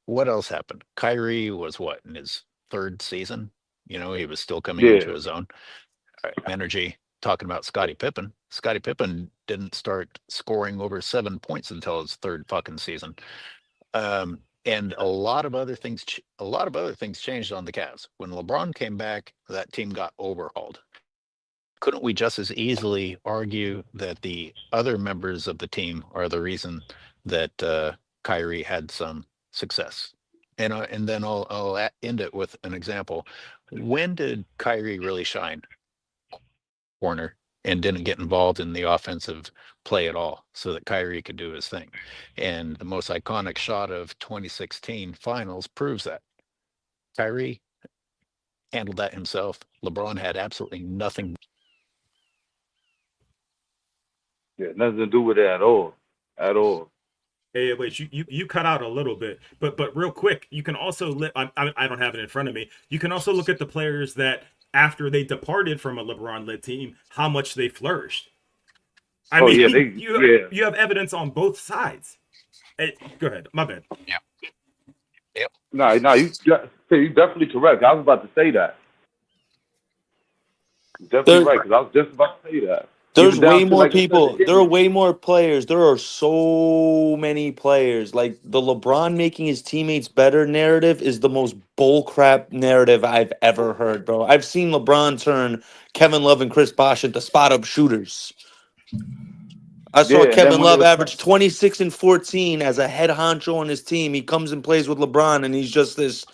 what else happened? Kyrie was what, in his third season? He was still coming into his own. Energy. Talking about Scottie Pippen. Scottie Pippen didn't start scoring over 7 points until his third fucking season. And a lot of other things changed on the Cavs. When LeBron came back, that team got overhauled. Couldn't we just as easily argue that the other members of the team are the reason that Kyrie had some success? And then I'll end it with an example. When did Kyrie really shine? Corner, and didn't get involved in the offensive play at all, so that Kyrie could do his thing. And the most iconic shot of 2016 finals proves that. Kyrie handled that himself. LeBron had absolutely nothing. Yeah, nothing to do with it at all. At all. Hey, wait, you cut out a little bit, but real quick, you can also I don't have it in front of me. You can also look at the players that after they departed from a LeBron-led team, how much they flourished. I Oh yeah, mean, they yeah. you have evidence on both sides. Hey, go ahead, my bad. Yeah. Yep. No, you definitely correct. I was about to say that. You're definitely There, right because I was just about to say that. there's Even way down to more like you said, people. There are way more players. There are so many players. Like the LeBron making his teammates better narrative is the most bullcrap narrative I've ever heard, bro. I've seen LeBron turn Kevin Love and Chris Bosh into spot up shooters. I saw yeah. And then Kevin when they Love was average 26 and 14 as a head honcho on his team. He comes and plays with LeBron, and he's just this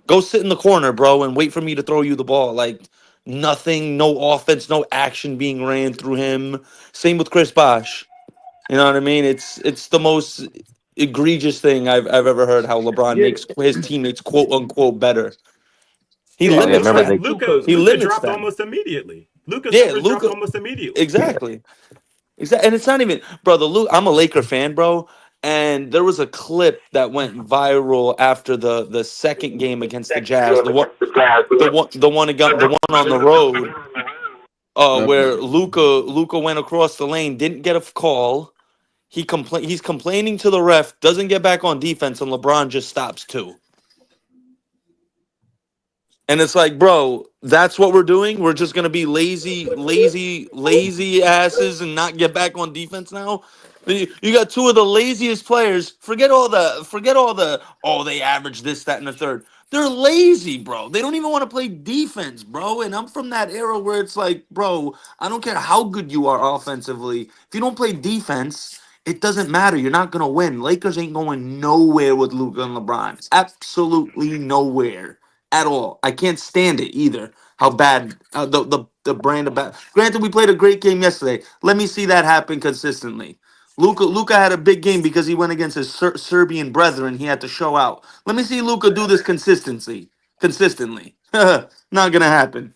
go sit in the corner, bro, and wait for me to throw you the ball. Like nothing, no offense, no action being ran through him. Same with Chris Bosh. You know what I mean? It's the most egregious thing I've ever heard. How LeBron yeah, makes his teammates quote unquote better. He Yeah, Oh yeah, limits remember Luca they them. Luca He Luca limits dropped them. almost immediately. Luca's Yeah, numbers dropped Luca. almost immediately. Exactly. Exactly. And it's not even, brother. Luke, I'm a Laker fan, bro. And there was a clip that went viral after the second game against the Jazz. The one on the road, Okay. where Luca went across the lane, didn't get a call. He's complaining to the ref, doesn't get back on defense, and LeBron just stops too. And it's like, bro, that's what we're doing. We're just gonna be lazy asses and not get back on defense now. You got two of the laziest players. Forget all the. Oh, they average this, that, and the third. They're lazy, bro. They don't even want to play defense, bro. And I'm from that era where it's like, bro, I don't care how good you are offensively. If you don't play defense, it doesn't matter. You're not gonna win. Lakers ain't going nowhere with Luka and LeBron. Absolutely nowhere at all. I can't stand it either. How bad the brand of bad. Granted, we played a great game yesterday. Let me see that happen consistently. Luca had a big game because he went against his Serbian brethren. He had to show out. Let me see Luca do this consistently. Not gonna happen.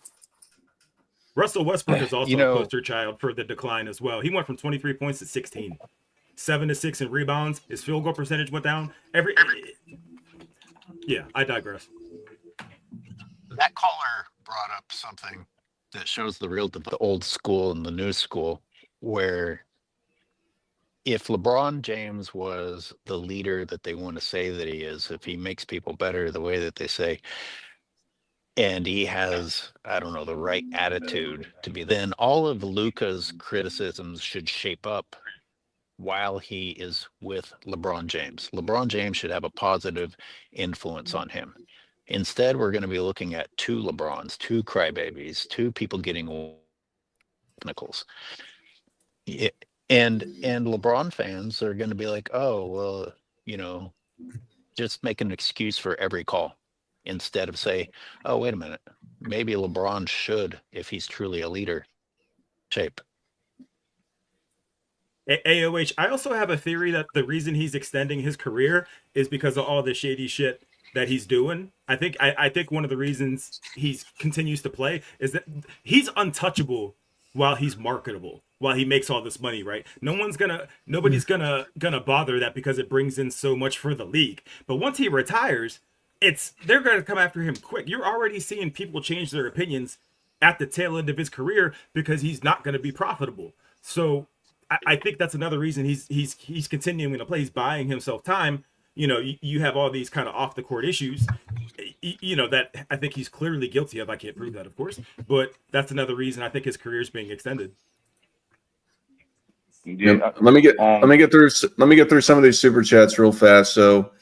Russell Westbrook is You also a know, poster child for the decline as well. He went from 23 points to 16, 7 to 6 in rebounds. His field goal percentage went down. Yeah, I digress. that caller brought up something that shows the old school and the new school, where if LeBron James was the leader that they want to say that he is, if he makes people better the way that they say, and he has, I don't know, the right attitude to be, then all of Luca's criticisms should shape up while he is with LeBron James. LeBron James should have a positive influence on him. Instead, we're going to be looking at two LeBrons, two crybabies, two people getting technicals. And LeBron fans are going to be like, oh, well, you know, just make an excuse for every call instead of say, oh, wait a minute, maybe LeBron should, if he's truly a leader, shape. AOH, I also have a theory that the reason he's extending his career is because of all the shady shit that he's doing. I think one of the reasons he continues to play is that he's untouchable while he's marketable, while he makes all this money, right? Nobody's gonna bother that because it brings in so much for the league. But once he retires, they're gonna come after him quick. You're already seeing people change their opinions at the tail end of his career because he's not gonna be profitable. So I think that's another reason he's continuing to play. He's buying himself time. You have all these kind of off the court issues, that I think he's clearly guilty of. I can't prove that, of course, but that's another reason I think his career is being extended. yeah. Let me get through some of these super chats real fast. So,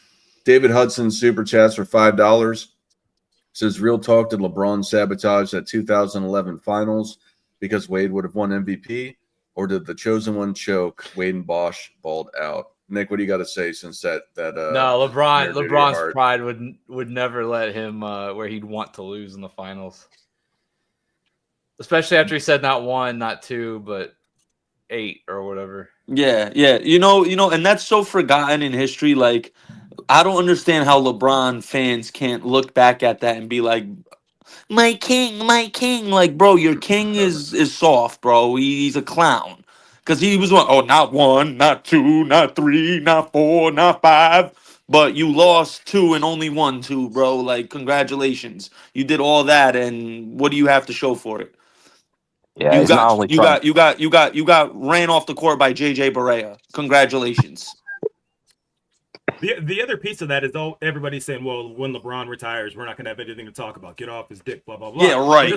David Hudson super chats for $5. Says, real talk, did LeBron sabotage that 2011 Finals because Wade would have won MVP, or did the chosen one choke? Wade and Bosh balled out. Nick, what do you got to say since that No, near dear to your LeBron's heart? pride would never let him where he'd want to lose in the finals. Especially after he said not 1, not 2, but 8 or whatever. Yeah. And that's so forgotten in history. Like, I don't understand how LeBron fans can't look back at that and be like, my king. Like, bro, your king is soft, bro. He's a clown. Because he was not 1, not 2, not 3, not 4, not 5. But you lost 2 and only won 2, bro. Like, congratulations. You did all that, and what do you have to show for it? Yeah, You he's not got only you trying. got you got you got you got ran off the court by JJ Barea. Congratulations. The other piece of that is everybody's saying, well, when LeBron retires, we're not going to have anything to talk about. Get off his dick, blah blah blah. Yeah, right.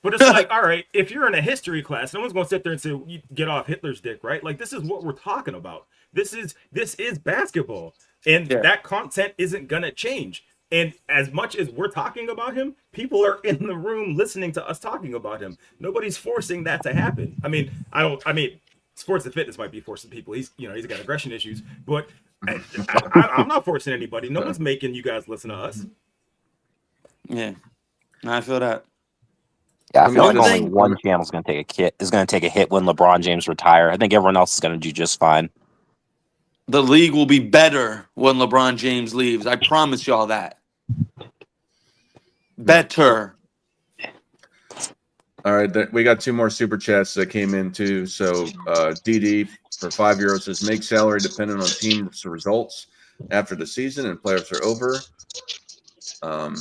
But it's like, all right, if you're in a history class, no one's going to sit there and say, get off Hitler's dick, right? Like, this is what we're talking about. This is basketball, and that content isn't going to change. And as much as we're talking about him, people are in the room listening to us talking about him. Nobody's forcing that to happen. I mean, sports and fitness might be forcing people. He's got aggression issues, but I'm not forcing anybody. No one's making you guys listen to us. Yeah, I feel that. Yeah, I feel like One only thing- one channel is going to take a hit when LeBron James retire. I think everyone else is going to do just fine. The league will be better when LeBron James leaves. I promise y'all that. Better. All right, we got 2 more super chats that came in too. So DD for €5 says make salary dependent on team's results after the season and playoffs are over. I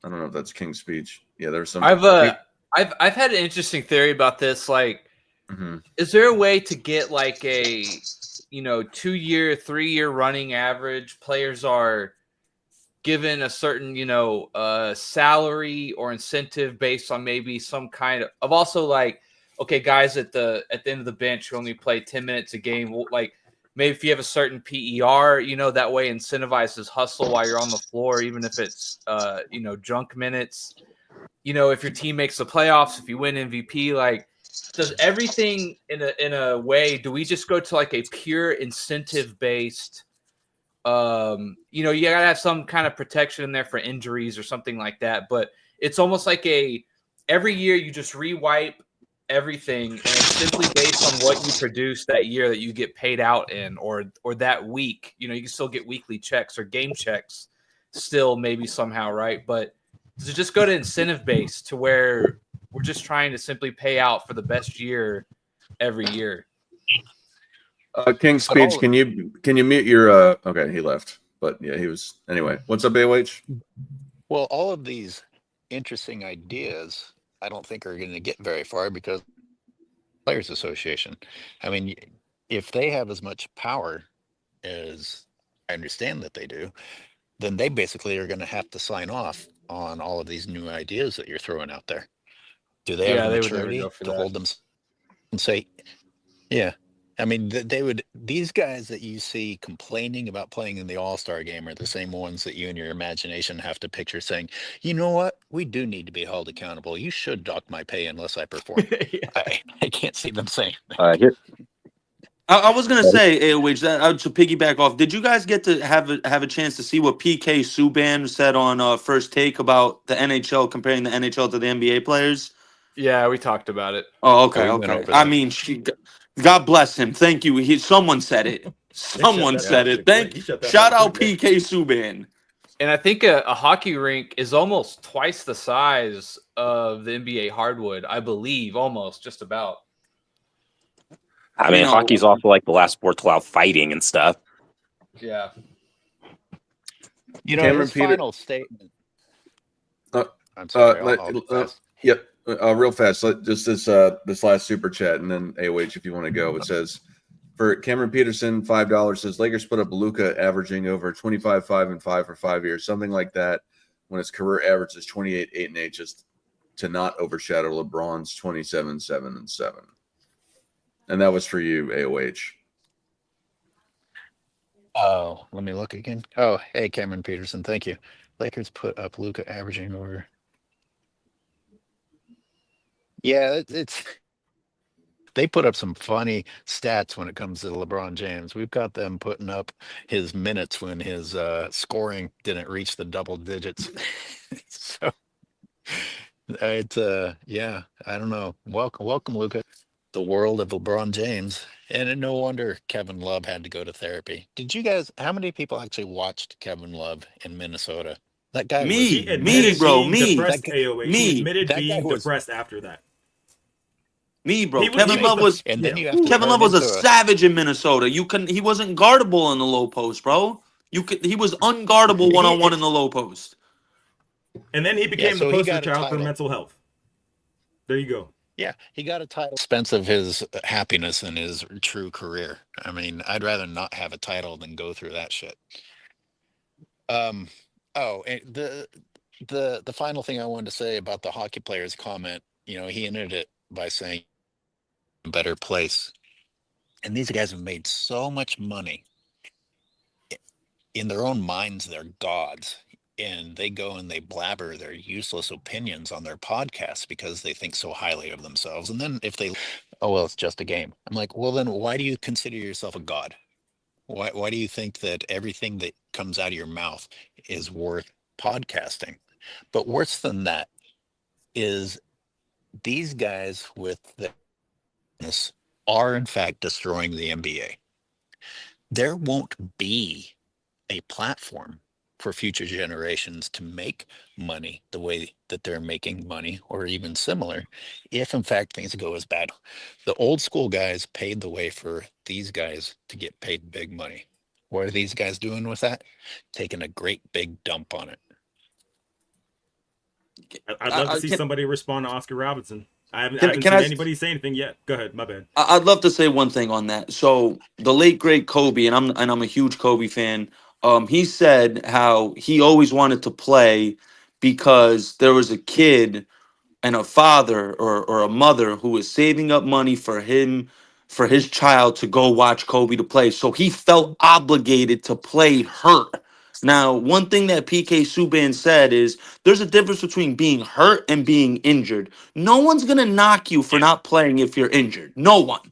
don't know if that's King's speech. Yeah, there's some. I've had an interesting theory about this. Like, is there a way to get like a 2-year, 3-year running average? Players are given a certain salary or incentive based on maybe some kind of also like, okay, guys at the end of the bench who only play 10 minutes a game, like maybe if you have a certain PER, that way incentivizes hustle while you're on the floor, even if it's junk minutes. If your team makes the playoffs, if you win MVP, like, does everything in a way, do we just go to like a pure incentive based you gotta have some kind of protection in there for injuries or something like that, but it's almost like every year you just rewipe everything and it's simply based on what you produce that year that you get paid out in, or that week. You can still get weekly checks or game checks still maybe somehow, right? But does it just go to incentive based to where we're just trying to simply pay out for the best year every year? King's speech. Can you mute your? Okay, he left, but yeah, he was anyway. What's up, AOH? Well, all of these interesting ideas, I don't think are going to get very far because Players Association. I mean, if they have as much power as I understand that they do, then they basically are going to have to sign off on all of these new ideas that you're throwing out there. Do they have the maturity to hold them and say, yeah? I mean, these guys that you see complaining about playing in the All-Star game are the same ones that you in your imagination have to picture saying, you know what? We do need to be held accountable. You should dock my pay unless I perform. I can't see them saying that. Here. I was gonna say, AOH, that to piggyback off. Did you guys get to have a chance to see what PK Subban said on First Take about the NHL, comparing the NHL to the NBA players? Yeah, we talked about it. Oh, okay, okay. I mean, God bless him. Thank you. Someone said it. Someone said it. Shout out PK Subban. And I think a hockey rink is almost twice the size of the NBA hardwood, I believe, almost, just about. I mean, hockey's also like the last sport to allow fighting and stuff. Yeah. His final statement. I'm sorry. Yep. Real fast. Just this last super chat, and then AOH if you want to go. It says for Cameron Peterson, $5 says Lakers put up Luka averaging over 25, 5, and 5 for 5 years, something like that. When his career average is 28, 8, and 8, just to not overshadow LeBron's 27, 7, and 7. And that was for you, AOH. Oh, let me look again. Oh, hey, Cameron Peterson. Thank you. Lakers put up Luka averaging over. Yeah, they put up some funny stats when it comes to LeBron James. We've got them putting up his minutes when his scoring didn't reach the double digits. So it's yeah, I don't know. Welcome, Luka. The world of LeBron James. And no wonder Kevin Love had to go to therapy. Did you guys, how many people actually watched Kevin Love in Minnesota? That guy me, He admitted me. depressed after that. Me, bro. He was- Kevin he was Love the- was And Yeah. then you have to Kevin turn Love was a into savage in Minnesota. He wasn't guardable in the low post, bro. He was unguardable one on one in the low post. And then he became so the he poster got a child for title. mental health. There you go. Yeah, he got a title. Expense of his happiness and his true career. I mean, I'd rather not have a title than go through that shit. And the final thing I wanted to say about the hockey players comment, he ended it by saying better place. And these guys have made so much money. In their own minds, they're gods. And they go and they blabber their useless opinions on their podcasts because they think so highly of themselves. And then if they, oh, well, it's just a game. I'm like, well, then why do you consider yourself a god? Why do you think that everything that comes out of your mouth is worth podcasting? But worse than that is these guys with this are in fact destroying the NBA. There won't be a platform for future generations to make money the way that they're making money, or even similar, if in fact things go as bad. The old school guys paved the way for these guys to get paid big money. What are these guys doing with that? Taking a great big dump on it. I'd love to see Can- somebody respond to Oscar Robertson. I haven't Can seen I- anybody say anything yet. Go ahead, my bad. I'd love to say one thing on that. So the late great Kobe, and I'm a huge Kobe fan. He said how he always wanted to play because there was a kid and a father or a mother who was saving up money for his child to go watch Kobe to play. So he felt obligated to play hurt. Now, one thing that PK Subban said is there's a difference between being hurt and being injured. No one's gonna knock you for not playing if you're injured. No one.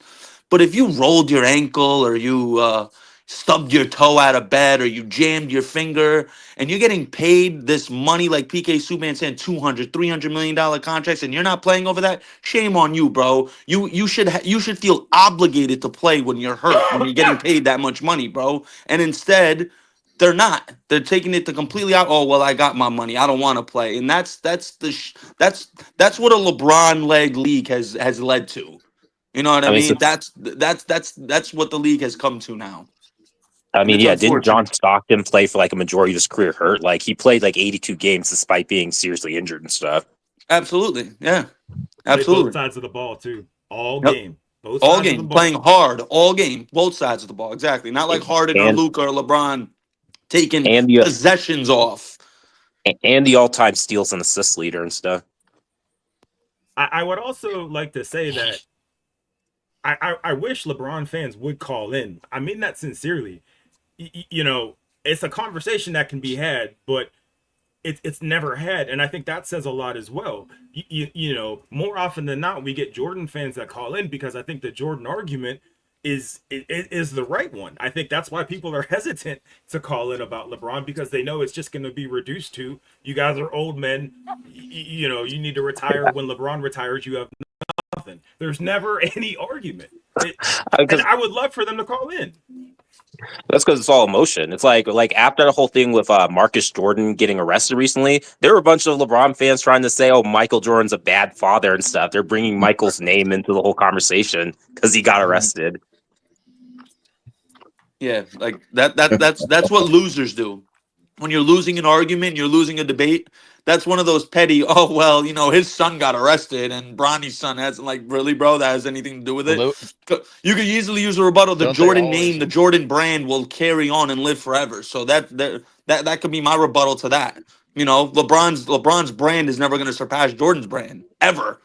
But if you rolled your ankle or you stubbed your toe out of bed or you jammed your finger and you're getting paid this money like PK Subban said, $200, $300 million contracts, and you're not playing over that, shame on you, bro. You should feel obligated to play when you're hurt, when you're getting paid that much money, bro. And instead, they're not. They're taking it to completely out. Oh well, I got my money. I don't want to play, and that's what a LeBron led league has led to. You know what I I mean, mean? That's what the league has come to now. I And mean, it's yeah, didn't John unfortunate. Stockton play for like a majority of his career hurt? Like he played like 82 games despite being seriously injured and stuff. Absolutely, yeah, Played both absolutely. sides of the ball too, all Yep. game, both All sides of the game, ball. playing hard, all game, both sides of the ball. Exactly. Not like Harden or And Luka or LeBron taking and the possessions off. and the all-time steals and assists leader and stuff. I would also like to say that I wish LeBron fans would call in. I mean that sincerely. It's a conversation that can be had, but it's never had, and I think that says a lot as well. More often than not, we get Jordan fans that call in because I think the Jordan argument is the right one. I think that's why people are hesitant to call in about LeBron because they know it's just going to be reduced to you guys are old men. You need to retire. When LeBron retires, you have nothing. There's never any argument. And I would love for them to call in. That's because it's all emotion. It's like after the whole thing with Marcus Jordan getting arrested recently, there were a bunch of LeBron fans trying to say, "Oh, Michael Jordan's a bad father" and stuff. They're bringing Michael's name into the whole conversation because he got arrested. Yeah, like that's what losers do. When you're losing an argument, you're losing a debate. That's one of those petty. Oh well, his son got arrested, and Bronny's son hasn't. Like, really, bro? That has anything to do with it? Well, You could easily use a rebuttal. The don't they Jordan always? name, the Jordan brand will carry on and live forever. So that could be my rebuttal to that. LeBron's brand is never going to surpass Jordan's brand ever.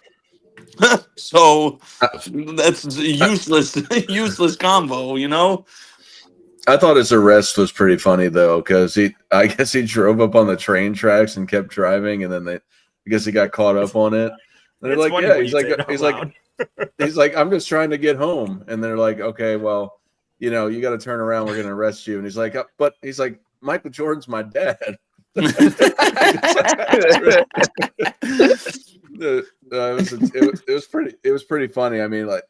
So that's useless, useless combo. I thought his arrest was pretty funny though, because I guess he drove up on the train tracks and kept driving, and then I guess he got caught up on it. And they're It's like, funny yeah, when he's you like, say it out loud. he's like, I'm just trying to get home, and they're like, okay, well, you got to turn around, we're gonna arrest you, and he's like, but he's like, Michael Jordan's my dad. It was pretty funny. I mean, like,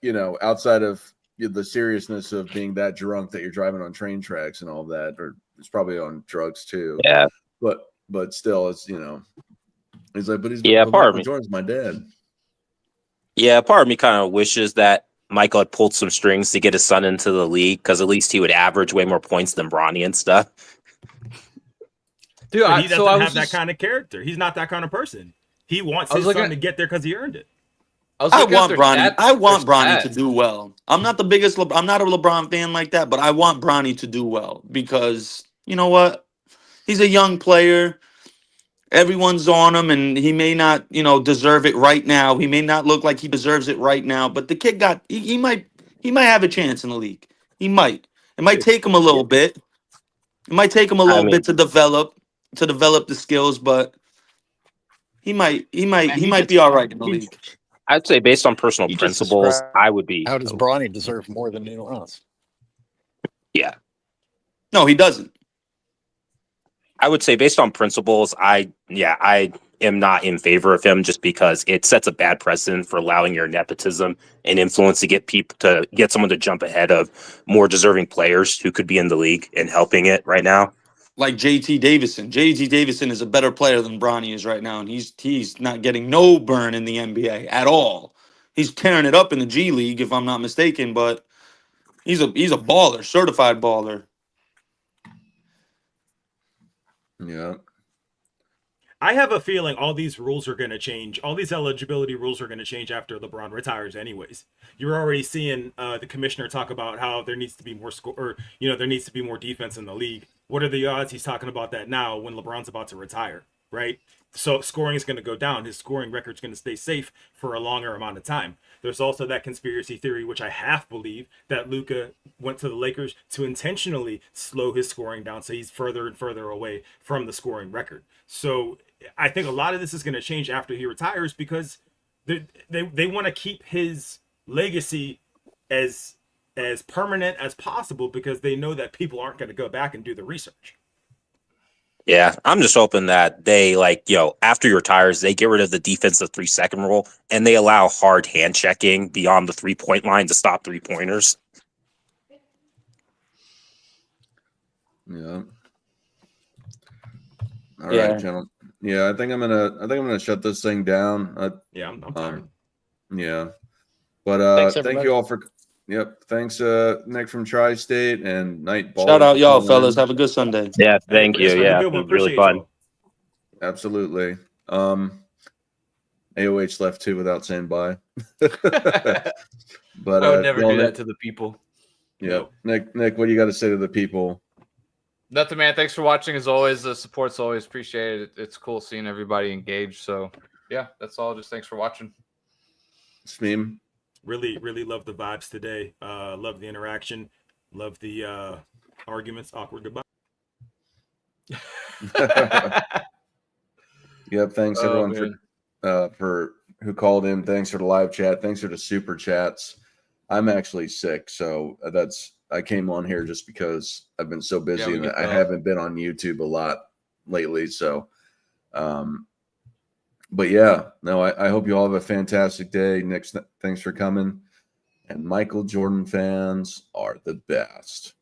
outside of the seriousness of being that drunk that you're driving on train tracks and all that, or it's probably on drugs too. Yeah, but still, it's he's like, but yeah, but part of Michael me. Jordan's my dad. Yeah, part of me kind of wishes that Michael had pulled some strings to get his son into the league because at least he would average way more points than Bronny and stuff. Dude, But he so doesn't I was have that just kind of character. He's not that kind of person. He wants I was his looking son to at get there because he earned it. I I was looking at want their Bronny. stats. I want Their Bronny to stats. do well. I'm not the biggest. I'm not a LeBron fan like that, but I want Bronny to do well because you know what? He's a young player. Everyone's on him, and he may not, deserve it right now. He may not look like he deserves it right now, but the kid got. He might have a chance in the league. He might. It might take him a little bit. It might take him a I little mean, bit to develop the skills, but he might. He might. Man, He you might just be all right in the you, league. I'd say based on personal you just principles, described I would be. how does Bronny deserve more than anyone else? Yeah, No, he doesn't. I would say based on principles, I am not in favor of him just because it sets a bad precedent for allowing your nepotism and influence to get someone to jump ahead of more deserving players who could be in the league and helping it right now. Like JT Davison. JT Davison is a better player than Bronny is right now, and he's not getting no burn in the NBA at all. He's tearing it up in the G League, if I'm not mistaken, but he's a baller, certified baller. Yeah. I have a feeling all these rules are going to change. All these eligibility rules are going to change after LeBron retires, anyways. You're already seeing the commissioner talk about how there needs to be more score, or there needs to be more defense in the league. What are the odds he's talking about that now when LeBron's about to retire, right? So scoring is going to go down. His scoring record's going to stay safe for a longer amount of time. There's also that conspiracy theory, which I half believe, that Luka went to the Lakers to intentionally slow his scoring down so he's further and further away from the scoring record. So I think a lot of this is going to change after he retires because they want to keep his legacy as permanent as possible because they know that people aren't going to go back and do the research. Yeah, I'm just hoping that they after he retires, they get rid of the defensive 3-second rule and they allow hard hand checking beyond the 3-point line to stop 3-pointers. Yeah. All right, Yeah. gentlemen. Yeah, I think I'm gonna shut this thing down. Yeah, I'm tired. Yeah. But Thanks, thank everybody. you all for thanks Nick from Tri-State and Night Ball. Shout out y'all, fellas. Have a good Sunday. Yeah, Hey, thank you. this was a Yeah, good it one. was really Appreciate fun. y'all. Absolutely. AOH left too without saying bye. But I would never do Nick, that to the people. Yeah. Nick, what do you got to say to the people? Nothing, man. Thanks for watching. As always, the support's always appreciated. It's cool seeing everybody engaged. So, yeah, that's all. Just thanks for watching. Smeem. Really, really love the vibes today. Love the interaction. Love the arguments. Awkward goodbye. Yep. Thanks everyone for who called in. Thanks for the live chat. Thanks for the super chats. I'm actually sick, so I came on here just because I've been so busy and I haven't been on YouTube a lot lately. So, but yeah, no, I hope you all have a fantastic day. Nick, thanks for coming. And Michael Jordan fans are the best.